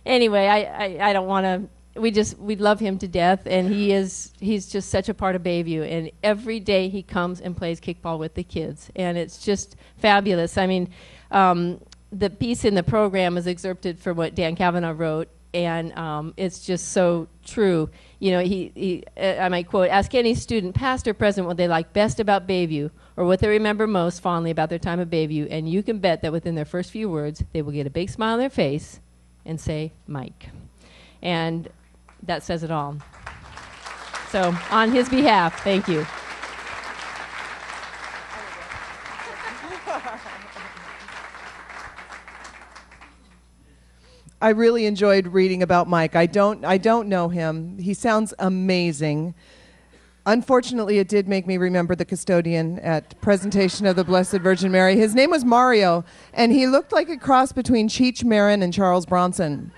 anyway, I don't want to. We love him to death, and he's just such a part of Bayview. And every day he comes and plays kickball with the kids, and it's just fabulous. I mean, the piece in the program is excerpted from what Dan Kavanaugh wrote, and it's just so true. I might quote, ask any student, past or present, what they like best about Bayview, or what they remember most fondly about their time at Bayview, and you can bet that within their first few words, they will get a big smile on their face and say, Mike. And that says it all. So, on his behalf, thank you. I really enjoyed reading about Mike. I don't know him. He sounds amazing. Unfortunately, it did make me remember the custodian at Presentation of the Blessed Virgin Mary. His name was Mario, and he looked like a cross between Cheech Marin and Charles Bronson.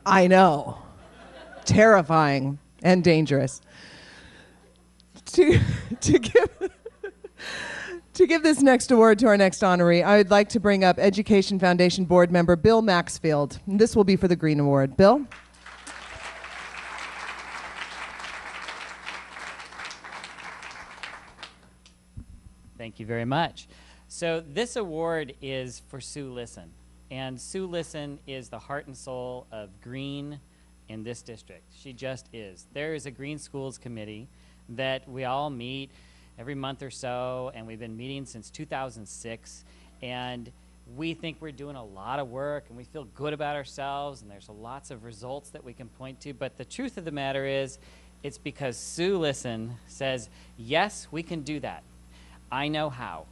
I know. Terrifying and dangerous. To give this next award to our next honoree, I would like to bring up Education Foundation Board member Bill Maxfield. And this will be for the Green Award. Bill? Thank you very much. So this award is for Sue Listen. And Sue Listen is the heart and soul of green in this district. She just is. There is a Green Schools Committee that we all meet every month or so, and we've been meeting since 2006. And we think we're doing a lot of work, and we feel good about ourselves, and there's lots of results that we can point to. But the truth of the matter is, it's because Sue Listen says, yes, we can do that. I know how.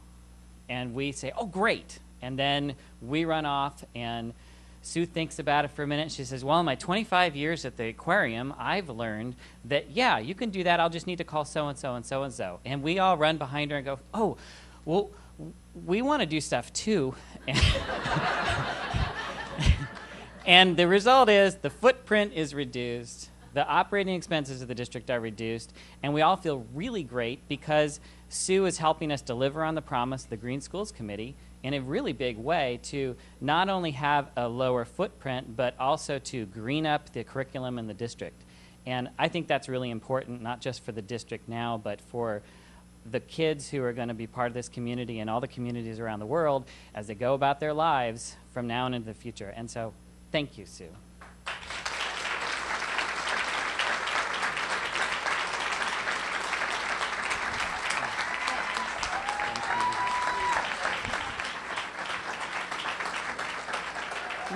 And we say, oh, great. And then we run off and Sue thinks about it for a minute. She says, well, in my 25 years at the aquarium, I've learned that, yeah, you can do that. I'll just need to call so-and-so and so-and-so. And we all run behind her and go, oh, well, we want to do stuff too. And the result is the footprint is reduced. The operating expenses of the district are reduced. And we all feel really great because Sue is helping us deliver on the promise of the Green Schools Committee in a really big way to not only have a lower footprint, but also to green up the curriculum in the district. And I think that's really important, not just for the district now, but for the kids who are going to be part of this community and all the communities around the world as they go about their lives from now on into the future. And so, thank you, Sue.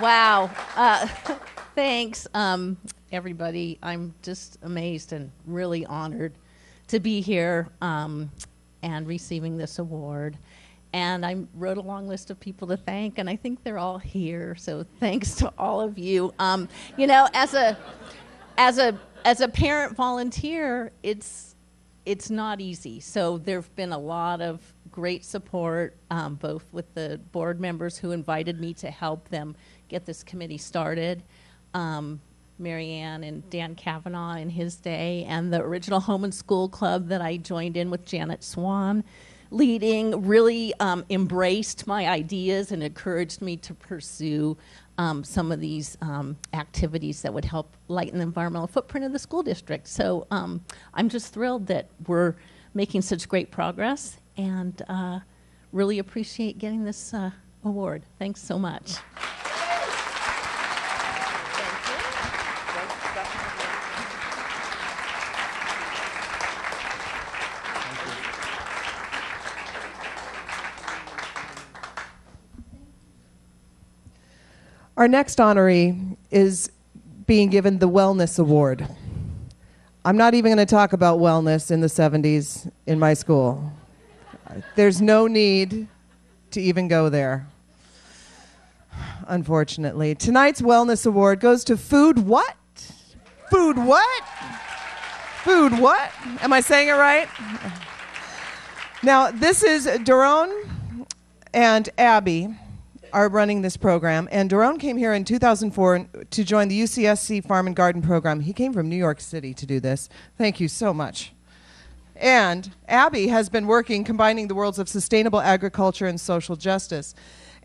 Wow. Thanks, everybody. I'm just amazed and really honored to be here and receiving this award. And I wrote a long list of people to thank, and I think they're all here. So thanks to all of you. You know, as a parent volunteer, it's not easy. So there've been a lot of great support, both with the board members who invited me to help them get this committee started, Mary Ann and Dan Kavanaugh in his day, and the original Home and School Club that I joined in with Janet Swan leading really embraced my ideas and encouraged me to pursue some of these activities that would help lighten the environmental footprint of the school district. So I'm just thrilled that we're making such great progress and really appreciate getting this award. Thanks so much. Our next honoree is being given the Wellness Award. I'm not even going to talk about wellness in the 70s in my school. There's no need to even go there, unfortunately. Tonight's Wellness Award goes to Food What? Food What? Food What? Am I saying it right? Now, this is Daron and Abby are running this program, and Daron came here in 2004 to join the UCSC Farm and Garden program. He came from New York City to do this. Thank you so much. And Abby has been working combining the worlds of sustainable agriculture and social justice.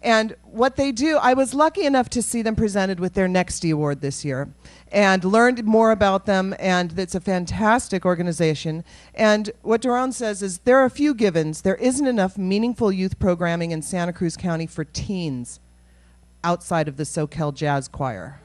And what they do, I was lucky enough to see them presented with their next Eddy Award this year and learned more about them, and it's a fantastic organization. And what Daron says is there are a few givens. There isn't enough meaningful youth programming in Santa Cruz County for teens outside of the Soquel Jazz Choir.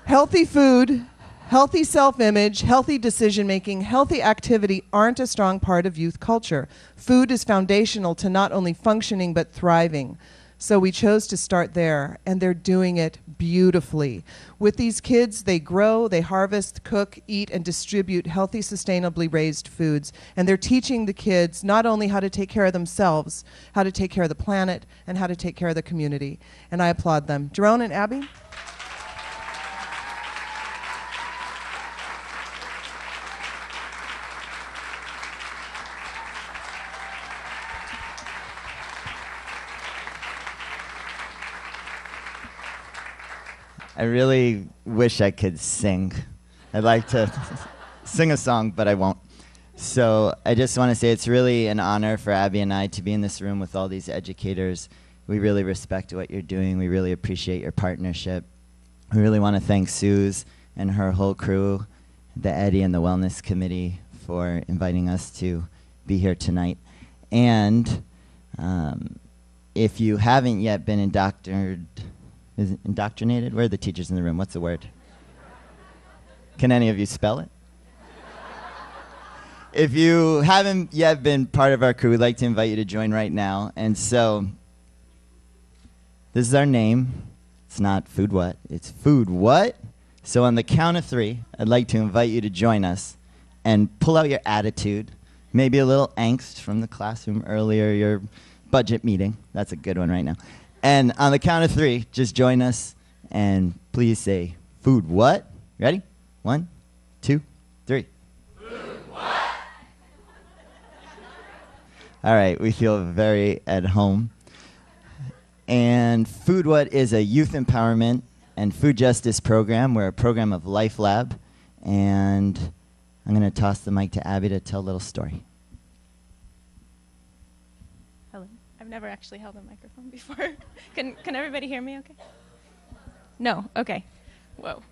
Healthy food, healthy self-image, healthy decision-making, healthy activity aren't a strong part of youth culture. Food is foundational to not only functioning but thriving. So we chose to start there, and they're doing it beautifully. With these kids, they grow, they harvest, cook, eat, and distribute healthy, sustainably raised foods. And they're teaching the kids not only how to take care of themselves, how to take care of the planet, and how to take care of the community. And I applaud them. Daron and Abby? I really wish I could sing. I'd like to sing a song, but I won't. So I just want to say it's really an honor for Abby and I to be in this room with all these educators. We really respect what you're doing. We really appreciate your partnership. We really want to thank Suze and her whole crew, the Eddy and the Wellness Committee, for inviting us to be here tonight. And if you haven't yet been indoctrinated? Where are the teachers in the room? What's the word? Can any of you spell it? If you haven't yet been part of our crew, we'd like to invite you to join right now. And so, this is our name. It's not Food What, it's Food What? So on the count of 3, I'd like to invite you to join us and pull out your attitude, maybe a little angst from the classroom earlier, your budget meeting. That's a good one right now. And on the count of 3, just join us and please say, food what? Ready? 1, 2, 3. Food what? All right, we feel very at home. And Food What is a youth empowerment and food justice program. We're a program of Life Lab. And I'm going to toss the mic to Abby to tell a little story. Hello. I've never actually held a microphone before. Can everybody hear me okay? No? Okay. Whoa.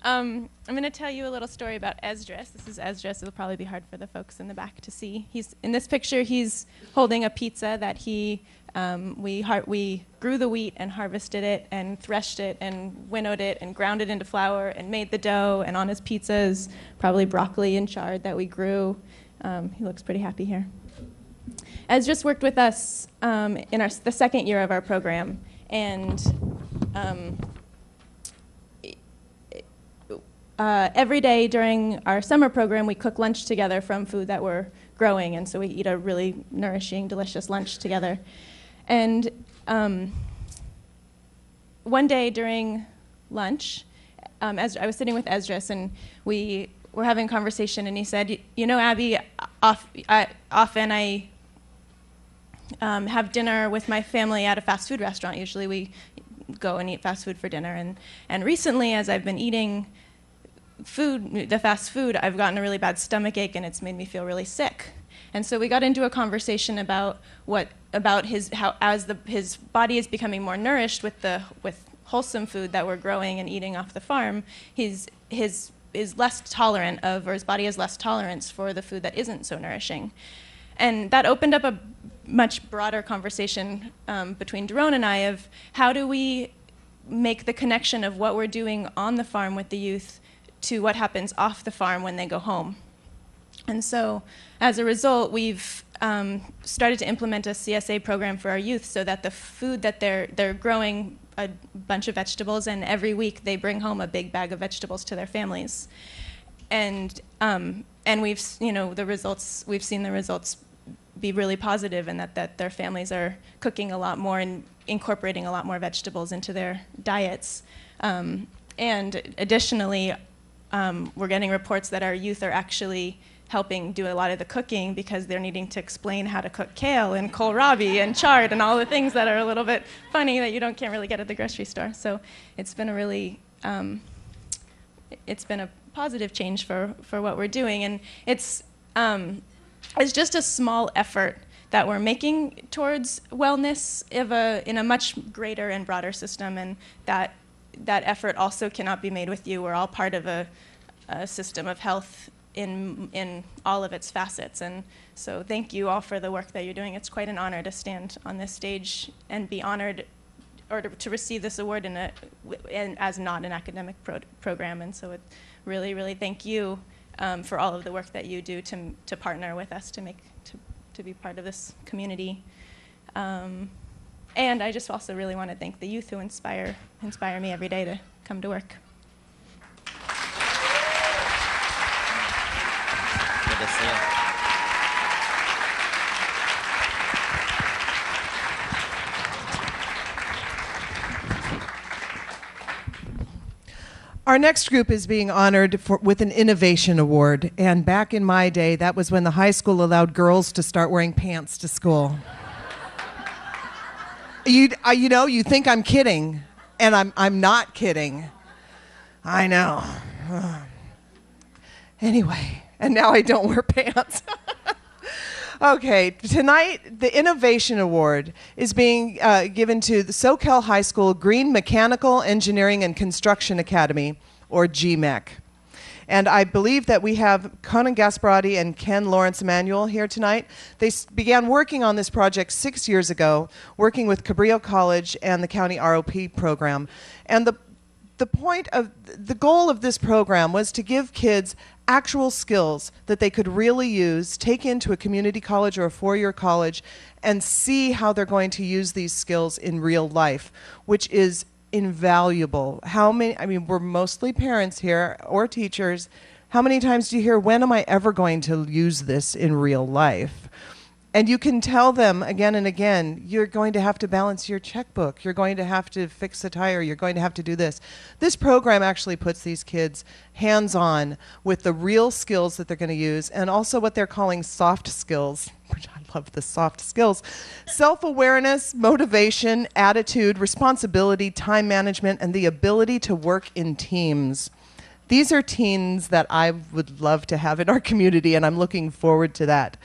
I'm going to tell you a little story about Esdras. This is Esdras. It'll probably be hard for the folks in the back to see. In this picture, he's holding a pizza that we grew the wheat and harvested it and threshed it and winnowed it and ground it into flour and made the dough. And on his pizza is probably broccoli and chard that we grew. He looks pretty happy here. Esdras worked with us in the second year of our program. And every day during our summer program, we cook lunch together from food that we're growing, and so we eat a really nourishing, delicious lunch together. And one day during lunch, as I was sitting with Esdras, and we were having a conversation, and he said, "You know, Abby, often I have dinner with my family at a fast food restaurant. Usually we go and eat fast food for dinner, and recently, as I've been eating the fast food, I've gotten a really bad stomach ache, and it's made me feel really sick." And so we got into a conversation about his body is becoming more nourished with wholesome food that we're growing and eating off the farm. His less tolerant of, or his body has less tolerance for the food that isn't so nourishing. And that opened up a much broader conversation between Daron and I of how do we make the connection of what we're doing on the farm with the youth to what happens off the farm when they go home. And so as a result, we've started to implement a CSA program for our youth so that the food that they're growing a bunch of vegetables, and every week they bring home a big bag of vegetables to their families. And we've seen the results be really positive, and that their families are cooking a lot more and incorporating a lot more vegetables into their diets. And additionally, we're getting reports that our youth are actually helping do a lot of the cooking because they're needing to explain how to cook kale and kohlrabi and chard and all the things that are a little bit funny that you can't really get at the grocery store. So it's been it's been a positive change for what we're doing, and it's just a small effort that we're making towards wellness in a much greater and broader system, and that effort also cannot be made with you. We're all part of a system of health in all of its facets. And so thank you all for the work that you're doing. It's quite an honor to stand on this stage and be honored or to receive this award as not an academic program. And so really, really thank you for all of the work that you do to partner with us to be part of this community. And I just also really want to thank the youth who inspire me every day to come to work. Good to see you. Our next group is being honored with an innovation award. And back in my day, that was when the high school allowed girls to start wearing pants to school. You think I'm kidding, and I'm not kidding. I know. Anyway, and now I don't wear pants. Okay, tonight the Innovation Award is being given to the Soquel High School Green Mechanical Engineering and Construction Academy, or GMEC. And I believe that we have Conan Gasparati and Ken Lawrence Emanuel here tonight. They began working on this project 6 years ago, working with Cabrillo College and the County ROP program. And the goal of this program was to give kids actual skills that they could really use, take into a community college or a four-year college, and see how they're going to use these skills in real life, which is invaluable. We're mostly parents here or teachers. How many times do you hear, when am I ever going to use this in real life? And you can tell them again and again, you're going to have to balance your checkbook. You're going to have to fix a tire. You're going to have to do this. This program actually puts these kids hands-on with the real skills that they're going to use, and also what they're calling soft skills, which I love the soft skills. Self-awareness, motivation, attitude, responsibility, time management, and the ability to work in teams. These are teens that I would love to have in our community, and I'm looking forward to that.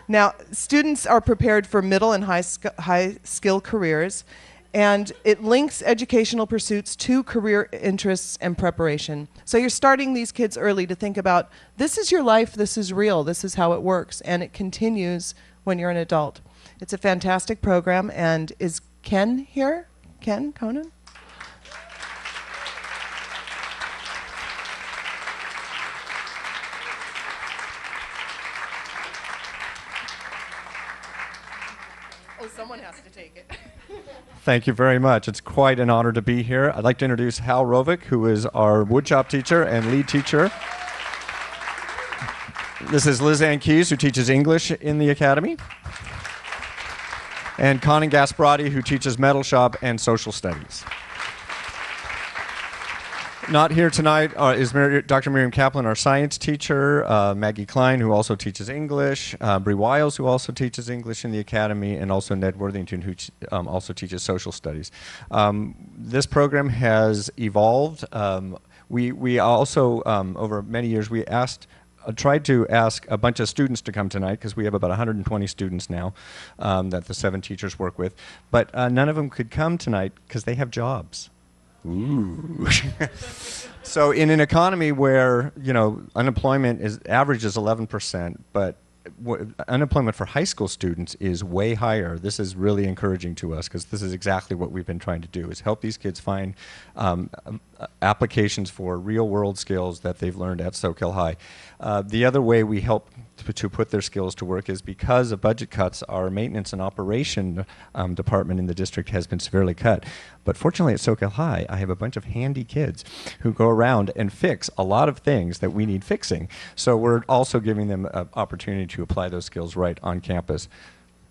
Now, students are prepared for middle and high skill careers, and it links educational pursuits to career interests and preparation. So you're starting these kids early to think about, this is your life, this is real, this is how it works, and it continues when you're an adult. It's a fantastic program, and is Ken here? Ken Conan? Oh, someone has to take it. Thank you very much. It's quite an honor to be here. I'd like to introduce Hal Rovick, who is our woodshop teacher and lead teacher. This is Liz Ann Keyes, who teaches English in the Academy. And Conan Gasparati, who teaches metal shop and social studies. Not here tonight is Dr. Miriam Kaplan, our science teacher, Maggie Klein, who also teaches English, Bree Wiles, who also teaches English in the Academy, and also Ned Worthington, who also teaches social studies. This program has evolved. We also, over many years, we tried to ask a bunch of students to come tonight, because we have about 120 students now that the 7 teachers work with, but none of them could come tonight because they have jobs. Ooh. So in an economy where, you know, unemployment average is 11%, but unemployment for high school students is way higher. This is really encouraging to us, because this is exactly what we've been trying to do, is help these kids find applications for real world skills that they've learned at Soquel High. The other way we help to put their skills to work is because of budget cuts, our maintenance and operation department in the district has been severely cut. But fortunately at Soquel High, I have a bunch of handy kids who go around and fix a lot of things that we need fixing. So we're also giving them an opportunity to apply those skills right on campus.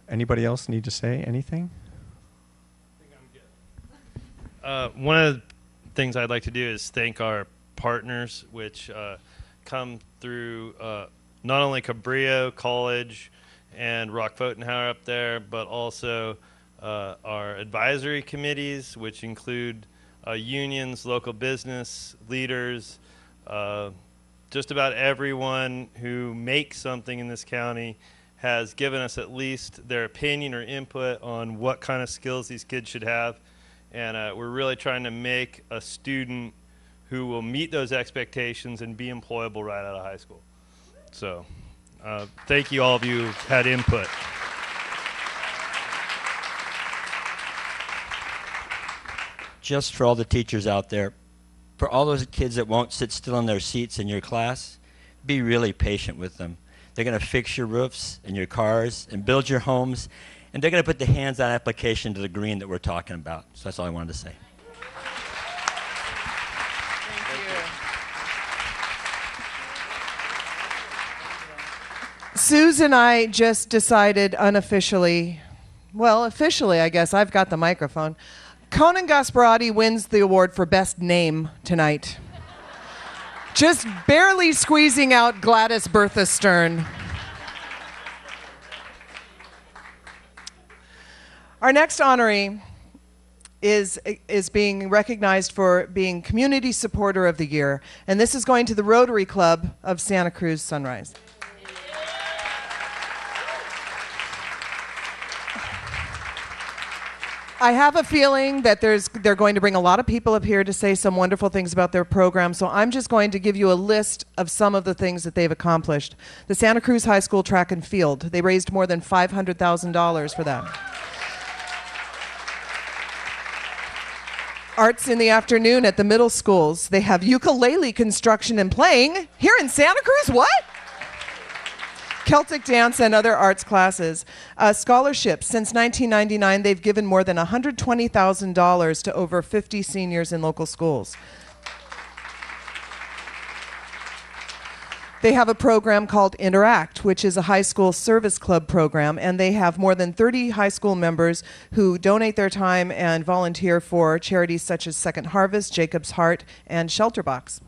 Anybody else need to say anything? I think I'm good. One of the things I'd like to do is thank our partners, which come through not only Cabrillo College and Rock Pfotenhauer up there, but also our advisory committees, which include unions, local business leaders, just about everyone who makes something in this county has given us at least their opinion or input on what kind of skills these kids should have. And we're really trying to make a student who will meet those expectations and be employable right out of high school. So thank you, all of you who've had input. Just for all the teachers out there, for all those kids that won't sit still in their seats in your class, be really patient with them. They're going to fix your roofs and your cars and build your homes, and they're going to put the hands-on application to the green that we're talking about. So that's all I wanted to say. Suze and I just decided unofficially, well, officially, I guess, I've got the microphone. Conan Gasparati wins the award for Best Name tonight. Just barely squeezing out Gladys Bertha Stern. Our next honoree is being recognized for being Community Supporter of the Year, and this is going to the Rotary Club of Santa Cruz Sunrise. I have a feeling that they're going to bring a lot of people up here to say some wonderful things about their program, so I'm just going to give you a list of some of the things that they've accomplished. The Santa Cruz High School Track and Field, they raised more than $500,000 for that. Arts in the afternoon at the middle schools. They have ukulele construction and playing here in Santa Cruz. What? Celtic dance and other arts classes. Scholarships. Since 1999, they've given more than $120,000 to over 50 seniors in local schools. They have a program called Interact, which is a high school service club program, and they have more than 30 high school members who donate their time and volunteer for charities such as Second Harvest, Jacob's Heart, and Shelter Box.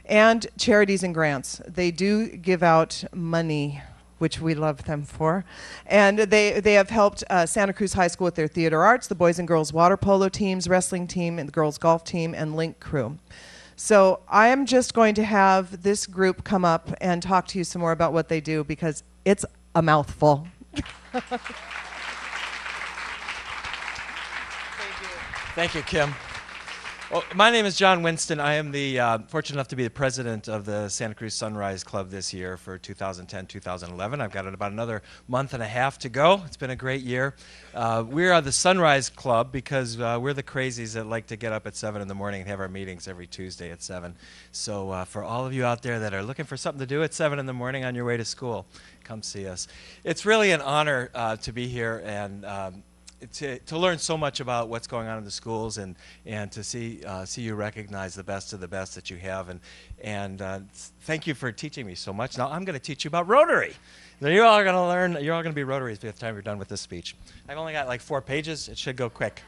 And charities and grants. They do give out money, which we love them for. And they have helped Santa Cruz High School with their theater arts, the boys and girls water polo teams, wrestling team, and the girls golf team, and Link Crew. So I am just going to have this group come up and talk to you some more about what they do, because it's a mouthful. Thank you, Kim. Well, my name is John Winston. I am fortunate enough to be the president of the Santa Cruz Sunrise Club this year for 2010-2011. I've got about another month and a half to go. It's been a great year. We are the Sunrise Club because we're the crazies that like to get up at 7 in the morning and have our meetings every Tuesday at 7. So for all of you out there that are looking for something to do at 7 in the morning on your way to school, come see us. It's really an honor to be here and to learn so much about what's going on in the schools and to see you recognize the best of the best that you have. And thank you for teaching me so much. Now I'm going to teach you about Rotary. Now you're all going to learn, you're all going to be Rotaries by the time you're done with this speech. I've only got like 4 pages. It should go quick.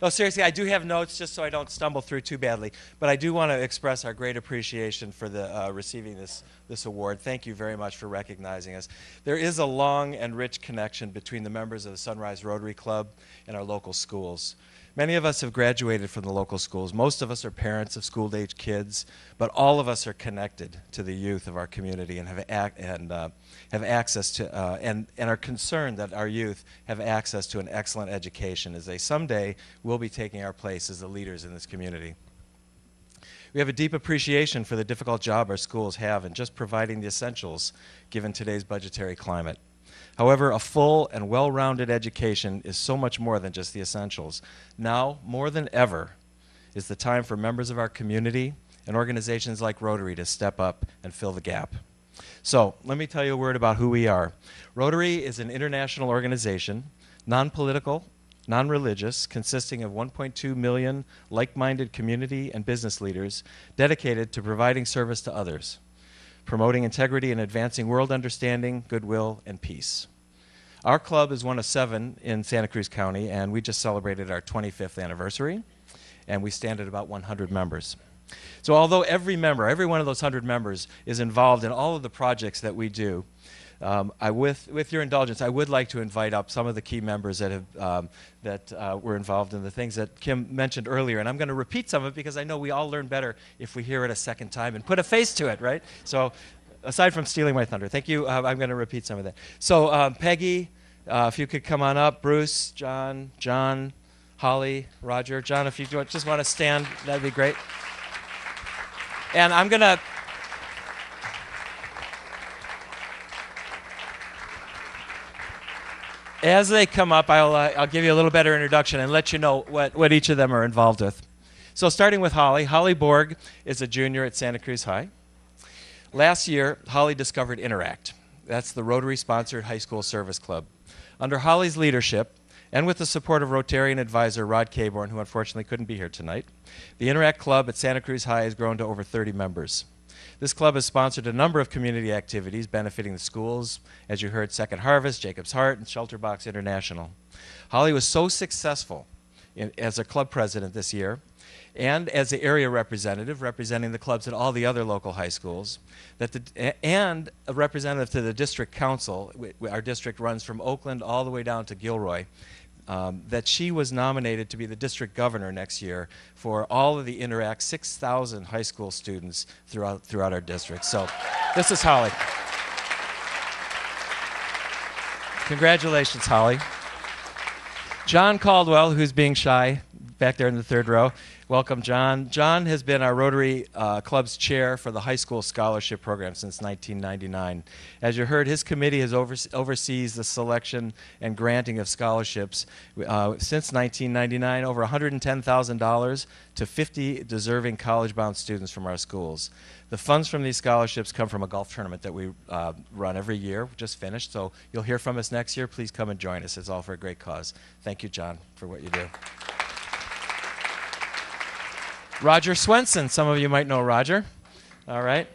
No, seriously, I do have notes just so I don't stumble through too badly. But I do want to express our great appreciation for the receiving this award. Thank you very much for recognizing us. There is a long and rich connection between the members of the Sunrise Rotary Club and our local schools. Many of us have graduated from the local schools. Most of us are parents of school-age kids, but all of us are connected to the youth of our community and have access to and are concerned that our youth have access to an excellent education as they someday will be taking our place as the leaders in this community. We have a deep appreciation for the difficult job our schools have in just providing the essentials given today's budgetary climate. However, a full and well-rounded education is so much more than just the essentials. Now, more than ever, is the time for members of our community and organizations like Rotary to step up and fill the gap. So, let me tell you a word about who we are. Rotary is an international organization, non-political, non-religious, consisting of 1.2 million like-minded community and business leaders dedicated to providing service to others, promoting integrity and advancing world understanding, goodwill, and peace. Our club is one of 7 in Santa Cruz County, and we just celebrated our 25th anniversary, and we stand at about 100 members. So although every member, every one of those 100 members is involved in all of the projects that we do, with your indulgence, I would like to invite up some of the key members that have were involved in the things that Kim mentioned earlier. And I'm going to repeat some of it because I know we all learn better if we hear it a second time and put a face to it, right? So aside from stealing my thunder, thank you. I'm going to repeat some of that. So Peggy, if you could come on up. Bruce, John, Holly, Roger. John, if you just want to stand, that'd be great. And I'm going to... As they come up, I'll give you a little better introduction and let you know what each of them are involved with. So starting with Holly. Holly Borg is a junior at Santa Cruz High. Last year, Holly discovered Interact. That's the Rotary-sponsored high school service club. Under Holly's leadership, and with the support of Rotarian advisor Rod Caborn, who unfortunately couldn't be here tonight, the Interact Club at Santa Cruz High has grown to over 30 members. This club has sponsored a number of community activities benefiting the schools, as you heard, Second Harvest, Jacob's Heart, and Shelter Box International. Holly was so successful as a club president this year, and as the area representative, representing the clubs at all the other local high schools, and a representative to the district council. Our district runs from Oakland all the way down to Gilroy. That she was nominated to be the district governor next year for all of the Interact 6,000 high school students throughout our district. So this is Holly. Congratulations, Holly. John Caldwell, who's being shy back there in the 3rd row. Welcome, John. John has been our Rotary Club's chair for the high school scholarship program since 1999. As you heard, his committee has oversees the selection and granting of scholarships since 1999, over $110,000 to 50 deserving college-bound students from our schools. The funds from these scholarships come from a golf tournament that we run every year, just finished. So you'll hear from us next year. Please come and join us. It's all for a great cause. Thank you, John, for what you do. Roger Swenson, some of you might know Roger. All right.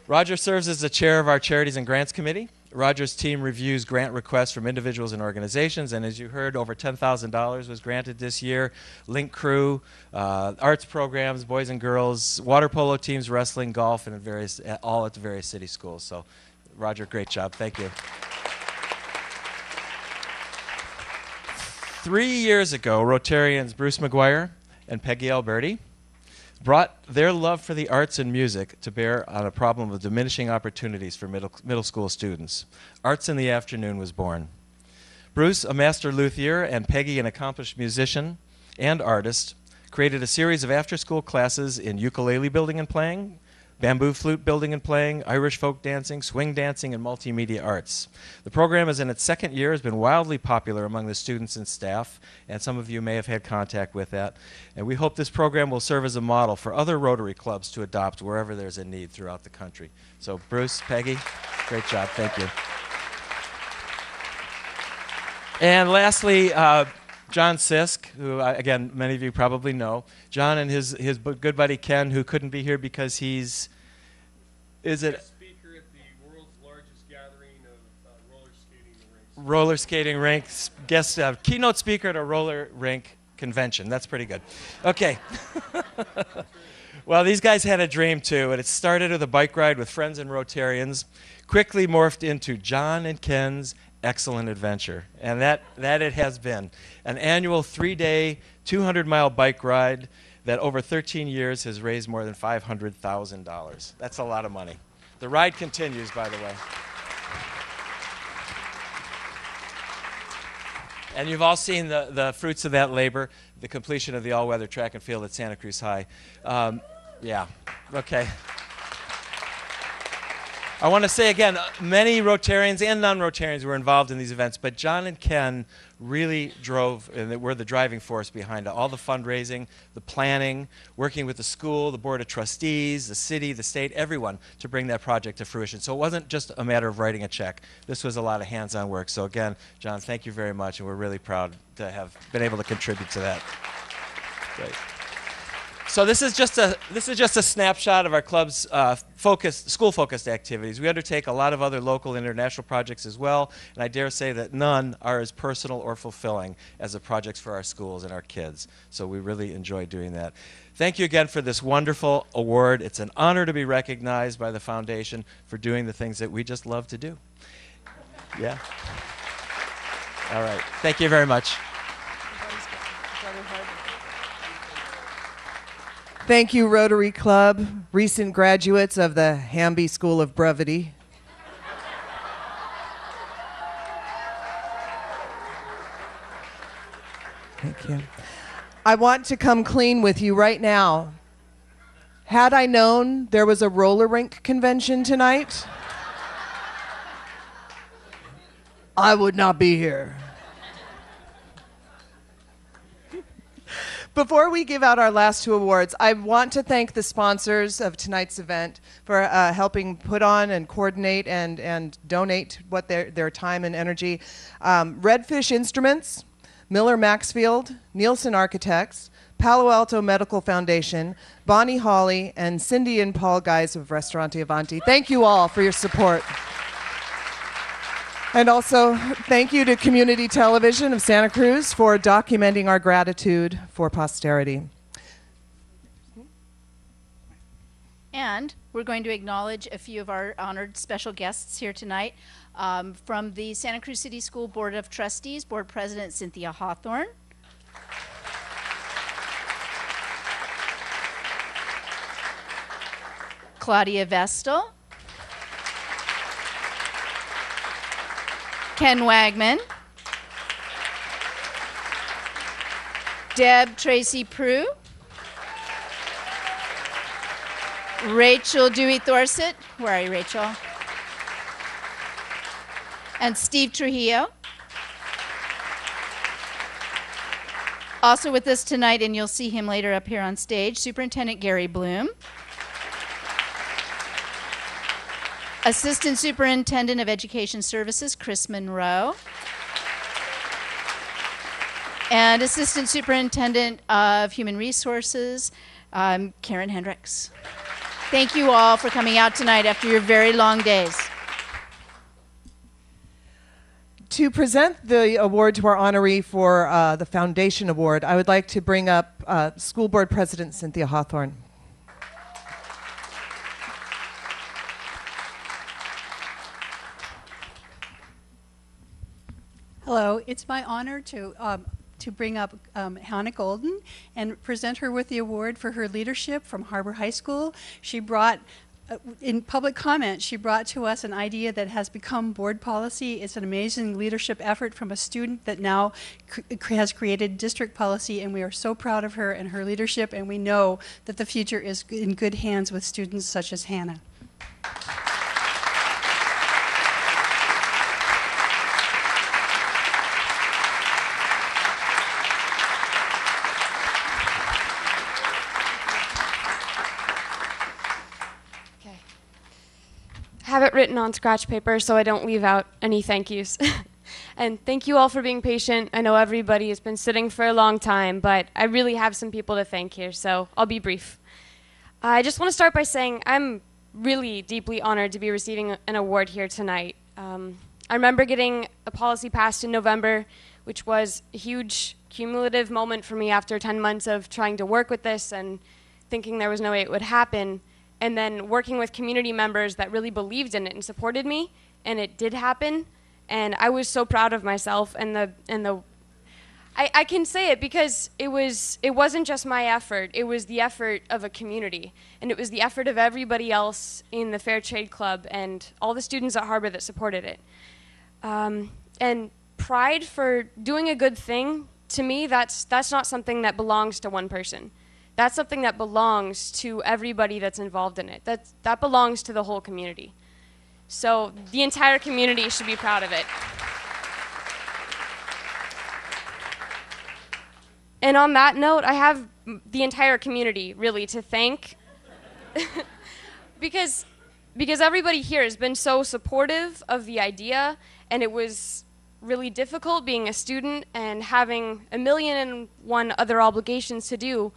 Roger serves as the chair of our Charities and Grants Committee. Roger's team reviews grant requests from individuals and organizations, and as you heard, over $10,000 was granted this year. Link Crew, arts programs, boys and girls, water polo teams, wrestling, golf, and all at the various city schools. So, Roger, great job. Thank you. 3 years ago, Rotarians Bruce McGuire and Peggy Alberti brought their love for the arts and music to bear on a problem of diminishing opportunities for middle school students. Arts in the Afternoon was born. Bruce, a master luthier, and Peggy, an accomplished musician and artist, created a series of after-school classes in ukulele building and playing, bamboo flute building and playing, Irish folk dancing, swing dancing, and multimedia arts. The program is in its second year, has been wildly popular among the students and staff, and some of you may have had contact with that. And we hope this program will serve as a model for other Rotary clubs to adopt wherever there's a need throughout the country. So Bruce, Peggy, great job. Thank you. And lastly, John Sisk, who, again, many of you probably know. John and his good buddy Ken, who couldn't be here because he's... Guest speaker at the world's largest gathering of roller skating rinks, guest keynote speaker at a roller rink convention. That's pretty good. Okay. Well, these guys had a dream too, and it started with a bike ride with friends and Rotarians, quickly morphed into John and Ken's excellent adventure, and that it has been. An annual 3-day, 200-mile bike ride that over 13 years has raised more than $500,000. That's a lot of money. The ride continues, by the way. And you've all seen the fruits of that labor, the completion of the all-weather track and field at Santa Cruz High. Yeah, okay. I want to say again, many Rotarians and non-Rotarians were involved in these events, but John and Ken really drove, and were the driving force behind all the fundraising, the planning, working with the school, the board of trustees, the city, the state, everyone to bring that project to fruition. So it wasn't just a matter of writing a check. This was a lot of hands-on work. So again, John, thank you very much, and we're really proud to have been able to contribute to that. Great. So this is just a snapshot of our club's school-focused activities. We undertake a lot of other local and international projects as well, and I dare say that none are as personal or fulfilling as the projects for our schools and our kids. So we really enjoy doing that. Thank you again for this wonderful award. It's an honor to be recognized by the foundation for doing the things that we just love to do. Yeah. All right. Thank you very much. Thank you, Rotary Club, recent graduates of the Hamby School of Brevity. Thank you. I want to come clean with you right now. Had I known there was a roller rink convention tonight, I would not be here. Before we give out our last two awards, I want to thank the sponsors of tonight's event for helping put on and coordinate and donate what their time and energy. Redfish Instruments, Miller Maxfield, Nielsen Architects, Palo Alto Medical Foundation, Bonnie Hawley, and Cindy and Paul Guys of Restaurante Avanti. Thank you all for your support. And also, thank you to Community Television of Santa Cruz for documenting our gratitude for posterity. And we're going to acknowledge a few of our honored special guests here tonight. From the Santa Cruz City School Board of Trustees, Board President Cynthia Hawthorne. Claudia Vestal. Ken Wagman, Deb Tracy Prue, Rachel Dewey Thorsett, where are you, Rachel? And Steve Trujillo. Also with us tonight, and you'll see him later up here on stage, Superintendent Gary Bloom. Assistant Superintendent of Education Services, Chris Monroe. And Assistant Superintendent of Human Resources, Karen Hendricks. Thank you all for coming out tonight after your very long days. To present the award to our honoree for the Foundation Award, I would like to bring up School Board President Cynthia Hawthorne. Hello, it's my honor to bring up Hannah Golden and present her with the award for her leadership from Harbor High School. She brought, in public comment, she brought to us an idea that has become board policy. It's an amazing leadership effort from a student that now has created district policy, and we are so proud of her and her leadership, and we know that the future is in good hands with students such as Hannah. Have it written on scratch paper so I don't leave out any thank yous. And thank you all for being patient. I know everybody has been sitting for a long time, but I really have some people to thank here, so I'll be brief. I just want to start by saying I'm really deeply honored to be receiving an award here tonight. I remember getting a policy passed in November, which was a huge cumulative moment for me after 10 months of trying to work with this and thinking there was no way it would happen. And then working with community members that really believed in it and supported me, and it did happen. And I was so proud of myself. I can say it because it wasn't just my effort. It was the effort of a community, and it was the effort of everybody else in the Fair Trade Club and all the students at Harbor that supported it. And pride for doing a good thing, to me, that's not something that belongs to one person. That's something that belongs to everybody that's involved in it. That belongs to the whole community. So the entire community should be proud of it. And on that note, I have the entire community really to thank because everybody here has been so supportive of the idea, and it was really difficult being a student and having 1,000,001 other obligations to do,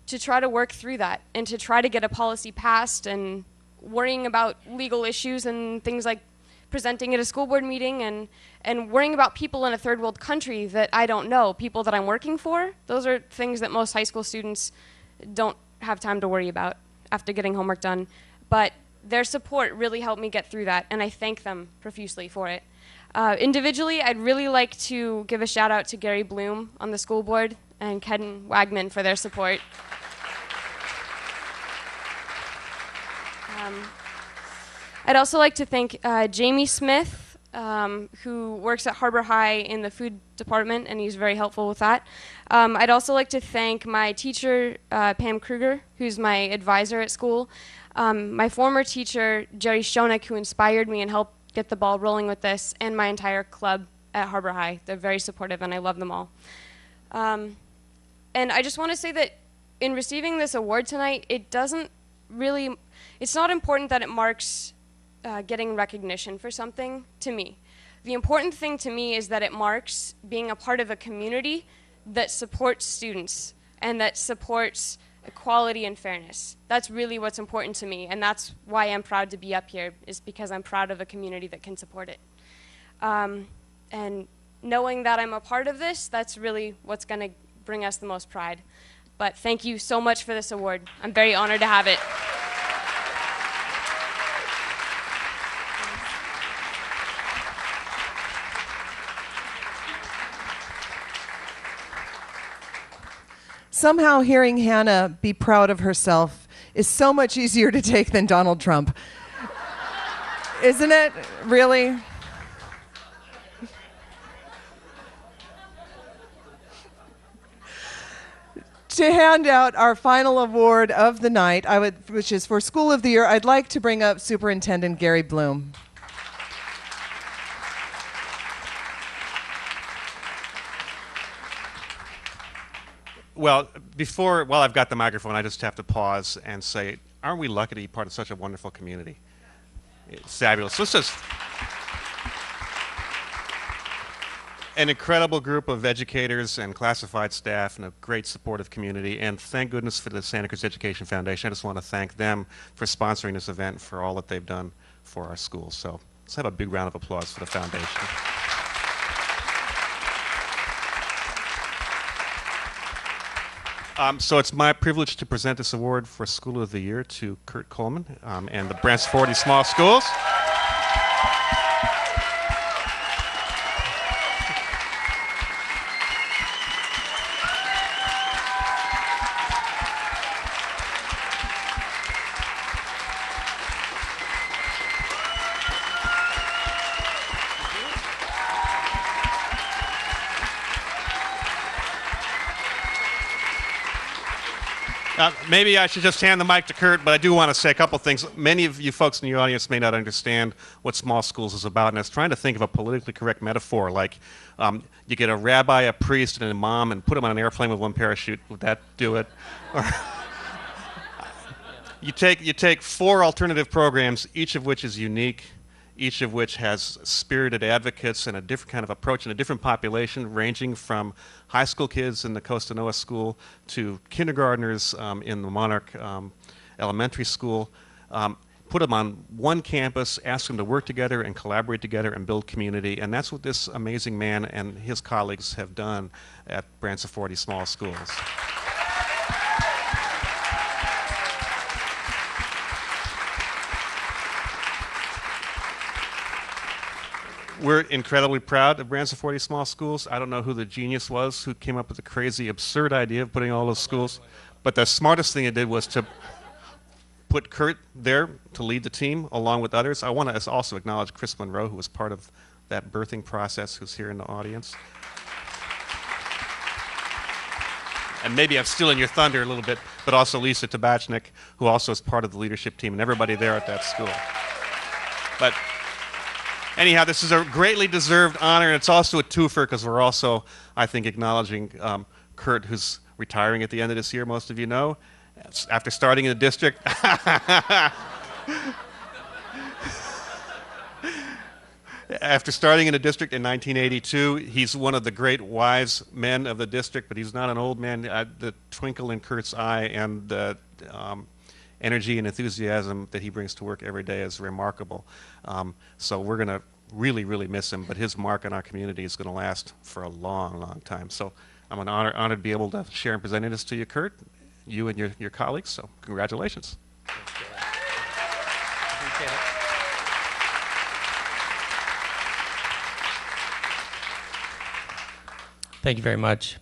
to try to work through that and to try to get a policy passed and worrying about legal issues and things like presenting at a school board meeting and worrying about people in a third world country that I don't know, people that I'm working for. Those are things that most high school students don't have time to worry about after getting homework done. But their support really helped me get through that, and I thank them profusely for it. Individually, I'd really like to give a shout out to Gary Bloom on the school board and Ken Wagman for their support. I'd also like to thank Jamie Smith, who works at Harbor High in the food department, and he's very helpful with that. I'd also like to thank my teacher, Pam Kruger, who's my advisor at school, my former teacher, Jerry Shonik, who inspired me and helped get the ball rolling with this, and my entire club at Harbor High. They're very supportive, and I love them all. And I just want to say that in receiving this award tonight, it's not important that it marks getting recognition for something to me. The important thing to me is that it marks being a part of a community that supports students and that supports equality and fairness. That's really what's important to me, and that's why I'm proud to be up here, is because I'm proud of a community that can support it. And knowing that I'm a part of this, that's really what's going to bring us the most pride. But thank you so much for this award. I'm very honored to have it. Somehow hearing Hannah be proud of herself is so much easier to take than Donald Trump. Isn't it? Really? To hand out our final award of the night, which is for School of the Year, I'd like to bring up Superintendent Gary Bloom. Well, while I've got the microphone, I just have to pause and say, aren't we lucky to be part of such a wonderful community? It's fabulous. Let's just... an incredible group of educators and classified staff and a great supportive community, and thank goodness for the Santa Cruz Education Foundation. I just want to thank them for sponsoring this event, for all that they've done for our schools. So let's have a big round of applause for the foundation. So it's my privilege to present this award for School of the Year to Kurt Coleman and the Branch 40 Small Schools. Maybe I should just hand the mic to Kurt, but I do want to say a couple things. Many of you folks in the audience may not understand what small schools is about, and I was trying to think of a politically correct metaphor, like you get a rabbi, a priest, and an imam, and put them on an airplane with one parachute. Would that do it? Or you take 4 alternative programs, each of which is unique, each of which has spirited advocates and a different kind of approach and a different population, ranging from high school kids in the Costa Noa School to kindergartners in the Monarch Elementary School. Put them on one campus, ask them to work together and collaborate together and build community, and that's what this amazing man and his colleagues have done at Branch 40 Small Schools. We're incredibly proud of Branch 40 Small Schools. I don't know who the genius was who came up with the crazy, absurd idea of putting all those schools, but the smartest thing it did was to put Kurt there to lead the team along with others. I want to also acknowledge Chris Monroe, who was part of that birthing process, who's here in the audience. And maybe I'm stealing your thunder a little bit, but also Lisa Tabachnik, who also is part of the leadership team, and everybody there at that school. But anyhow, this is a greatly deserved honor, and it's also a twofer because we're also, I think, acknowledging Kurt, who's retiring at the end of this year, most of you know, after starting in the district. After starting in the district in 1982, he's one of the great wise men of the district, but he's not an old man. The twinkle in Kurt's eye and the energy and enthusiasm that he brings to work every day is remarkable. So we're going to really, really miss him, but his mark on our community is going to last for a long, long time. So I'm honored to be able to share and present this to you, Kurt, you and your colleagues, so congratulations. Thank you very much.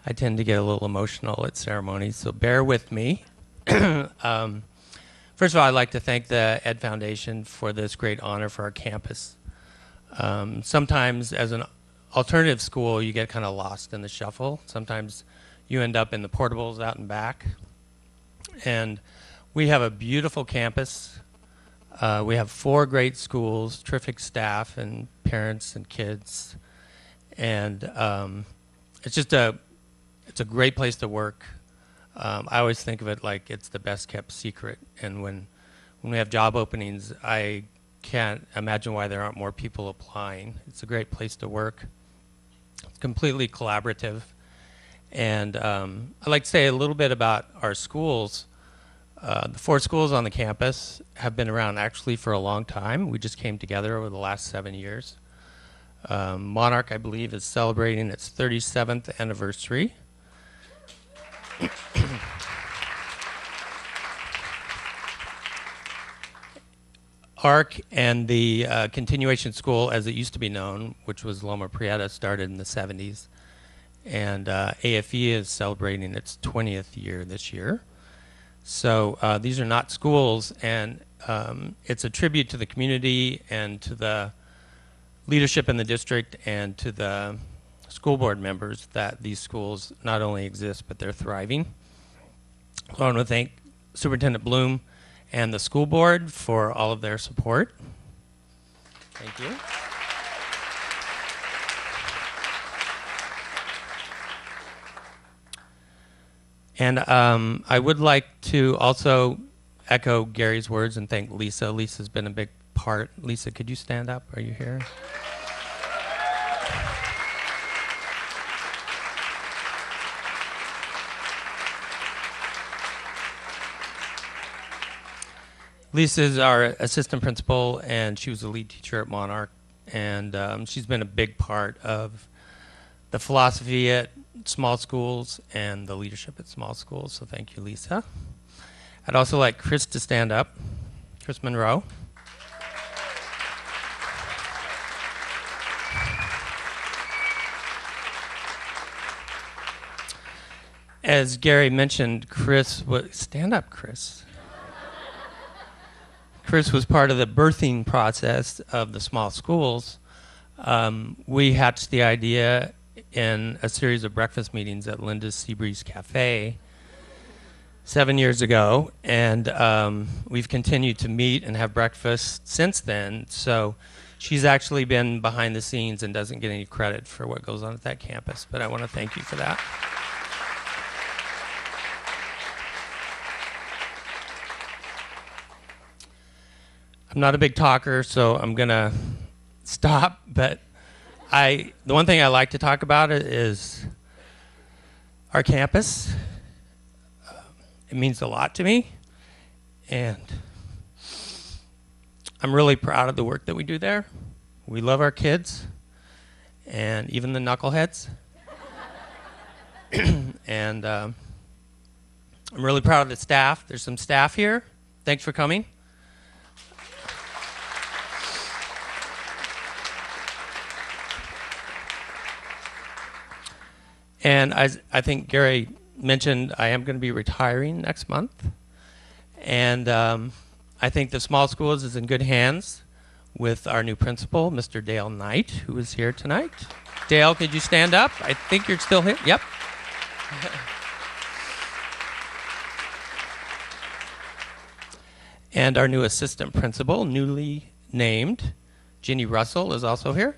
I tend to get a little emotional at ceremonies, so bear with me. First of all, I'd like to thank the Ed Foundation for this great honor for our campus. Sometimes as an alternative school, you get kind of lost in the shuffle. Sometimes you end up in the portables out and back. And we have a beautiful campus. We have 4 great schools, terrific staff and parents and kids. And it's a great place to work. I always think of it like it's the best kept secret. And when we have job openings, I can't imagine why there aren't more people applying. It's a great place to work. It's completely collaborative. And I'd like to say a little bit about our schools. The 4 schools on the campus have been around actually for a long time. We just came together over the last 7 years. Monarch, I believe, is celebrating its 37th anniversary. ARC and the continuation school, as it used to be known, which was Loma Prieta, started in the 70s. And AFE is celebrating its 20th year this year. So these are not schools, and it's a tribute to the community and to the leadership in the district and to the school board members that these schools not only exist, but they're thriving. So I want to thank Superintendent Bloom and the school board for all of their support. Thank you. And I would like to also echo Gary's words and thank Lisa. Lisa's been a big part. Lisa, could you stand up? Are you here? Lisa is our assistant principal, and she was the lead teacher at Monarch. And she's been a big part of the philosophy at small schools and the leadership at small schools. So thank you, Lisa. I'd also like Chris to stand up. Chris Monroe. As Gary mentioned, Chris was, stand up, Chris. Chris was part of the birthing process of the small schools. We hatched the idea in a series of breakfast meetings at Linda's Seabreeze Cafe 7 years ago, and we've continued to meet and have breakfast since then. So she's actually been behind the scenes and doesn't get any credit for what goes on at that campus, but I want to thank you for that. I'm not a big talker, so I'm going to stop, but the one thing I like to talk about is our campus. It means a lot to me, and I'm really proud of the work that we do there. We love our kids, and even the knuckleheads. And I'm really proud of the staff. There's some staff here. Thanks for coming. And I think Gary mentioned I am going to be retiring next month. And I think the small schools is in good hands with our new principal, Mr. Dale Knight, who is here tonight. Dale, could you stand up? I think you're still here. Yep. And our new assistant principal, newly named, Ginny Russell, is also here.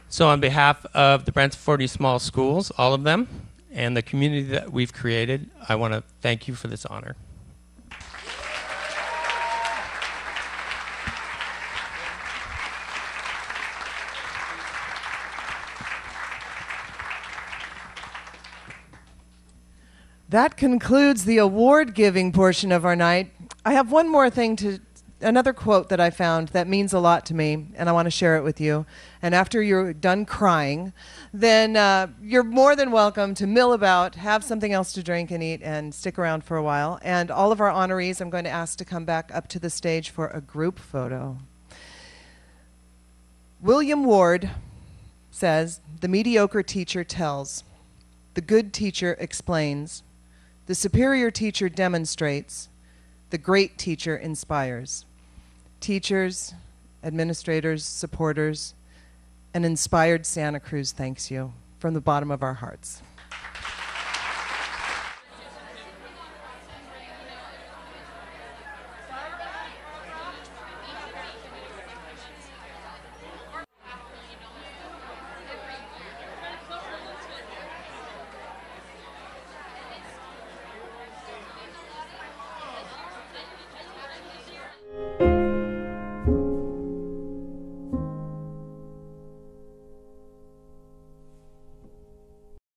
So on behalf of the Brantford 40 Small Schools, all of them, and the community that we've created, I want to thank you for this honor. That concludes the award-giving portion of our night. I have one more thing another quote that I found that means a lot to me, and I want to share it with you. And after you're done crying, then you're more than welcome to mill about, have something else to drink and eat, and stick around for a while. And all of our honorees, I'm going to ask to come back up to the stage for a group photo. William Ward says, "The mediocre teacher tells, the good teacher explains, the superior teacher demonstrates, the great teacher inspires." Teachers, administrators, supporters, an inspired Santa Cruz thanks you from the bottom of our hearts.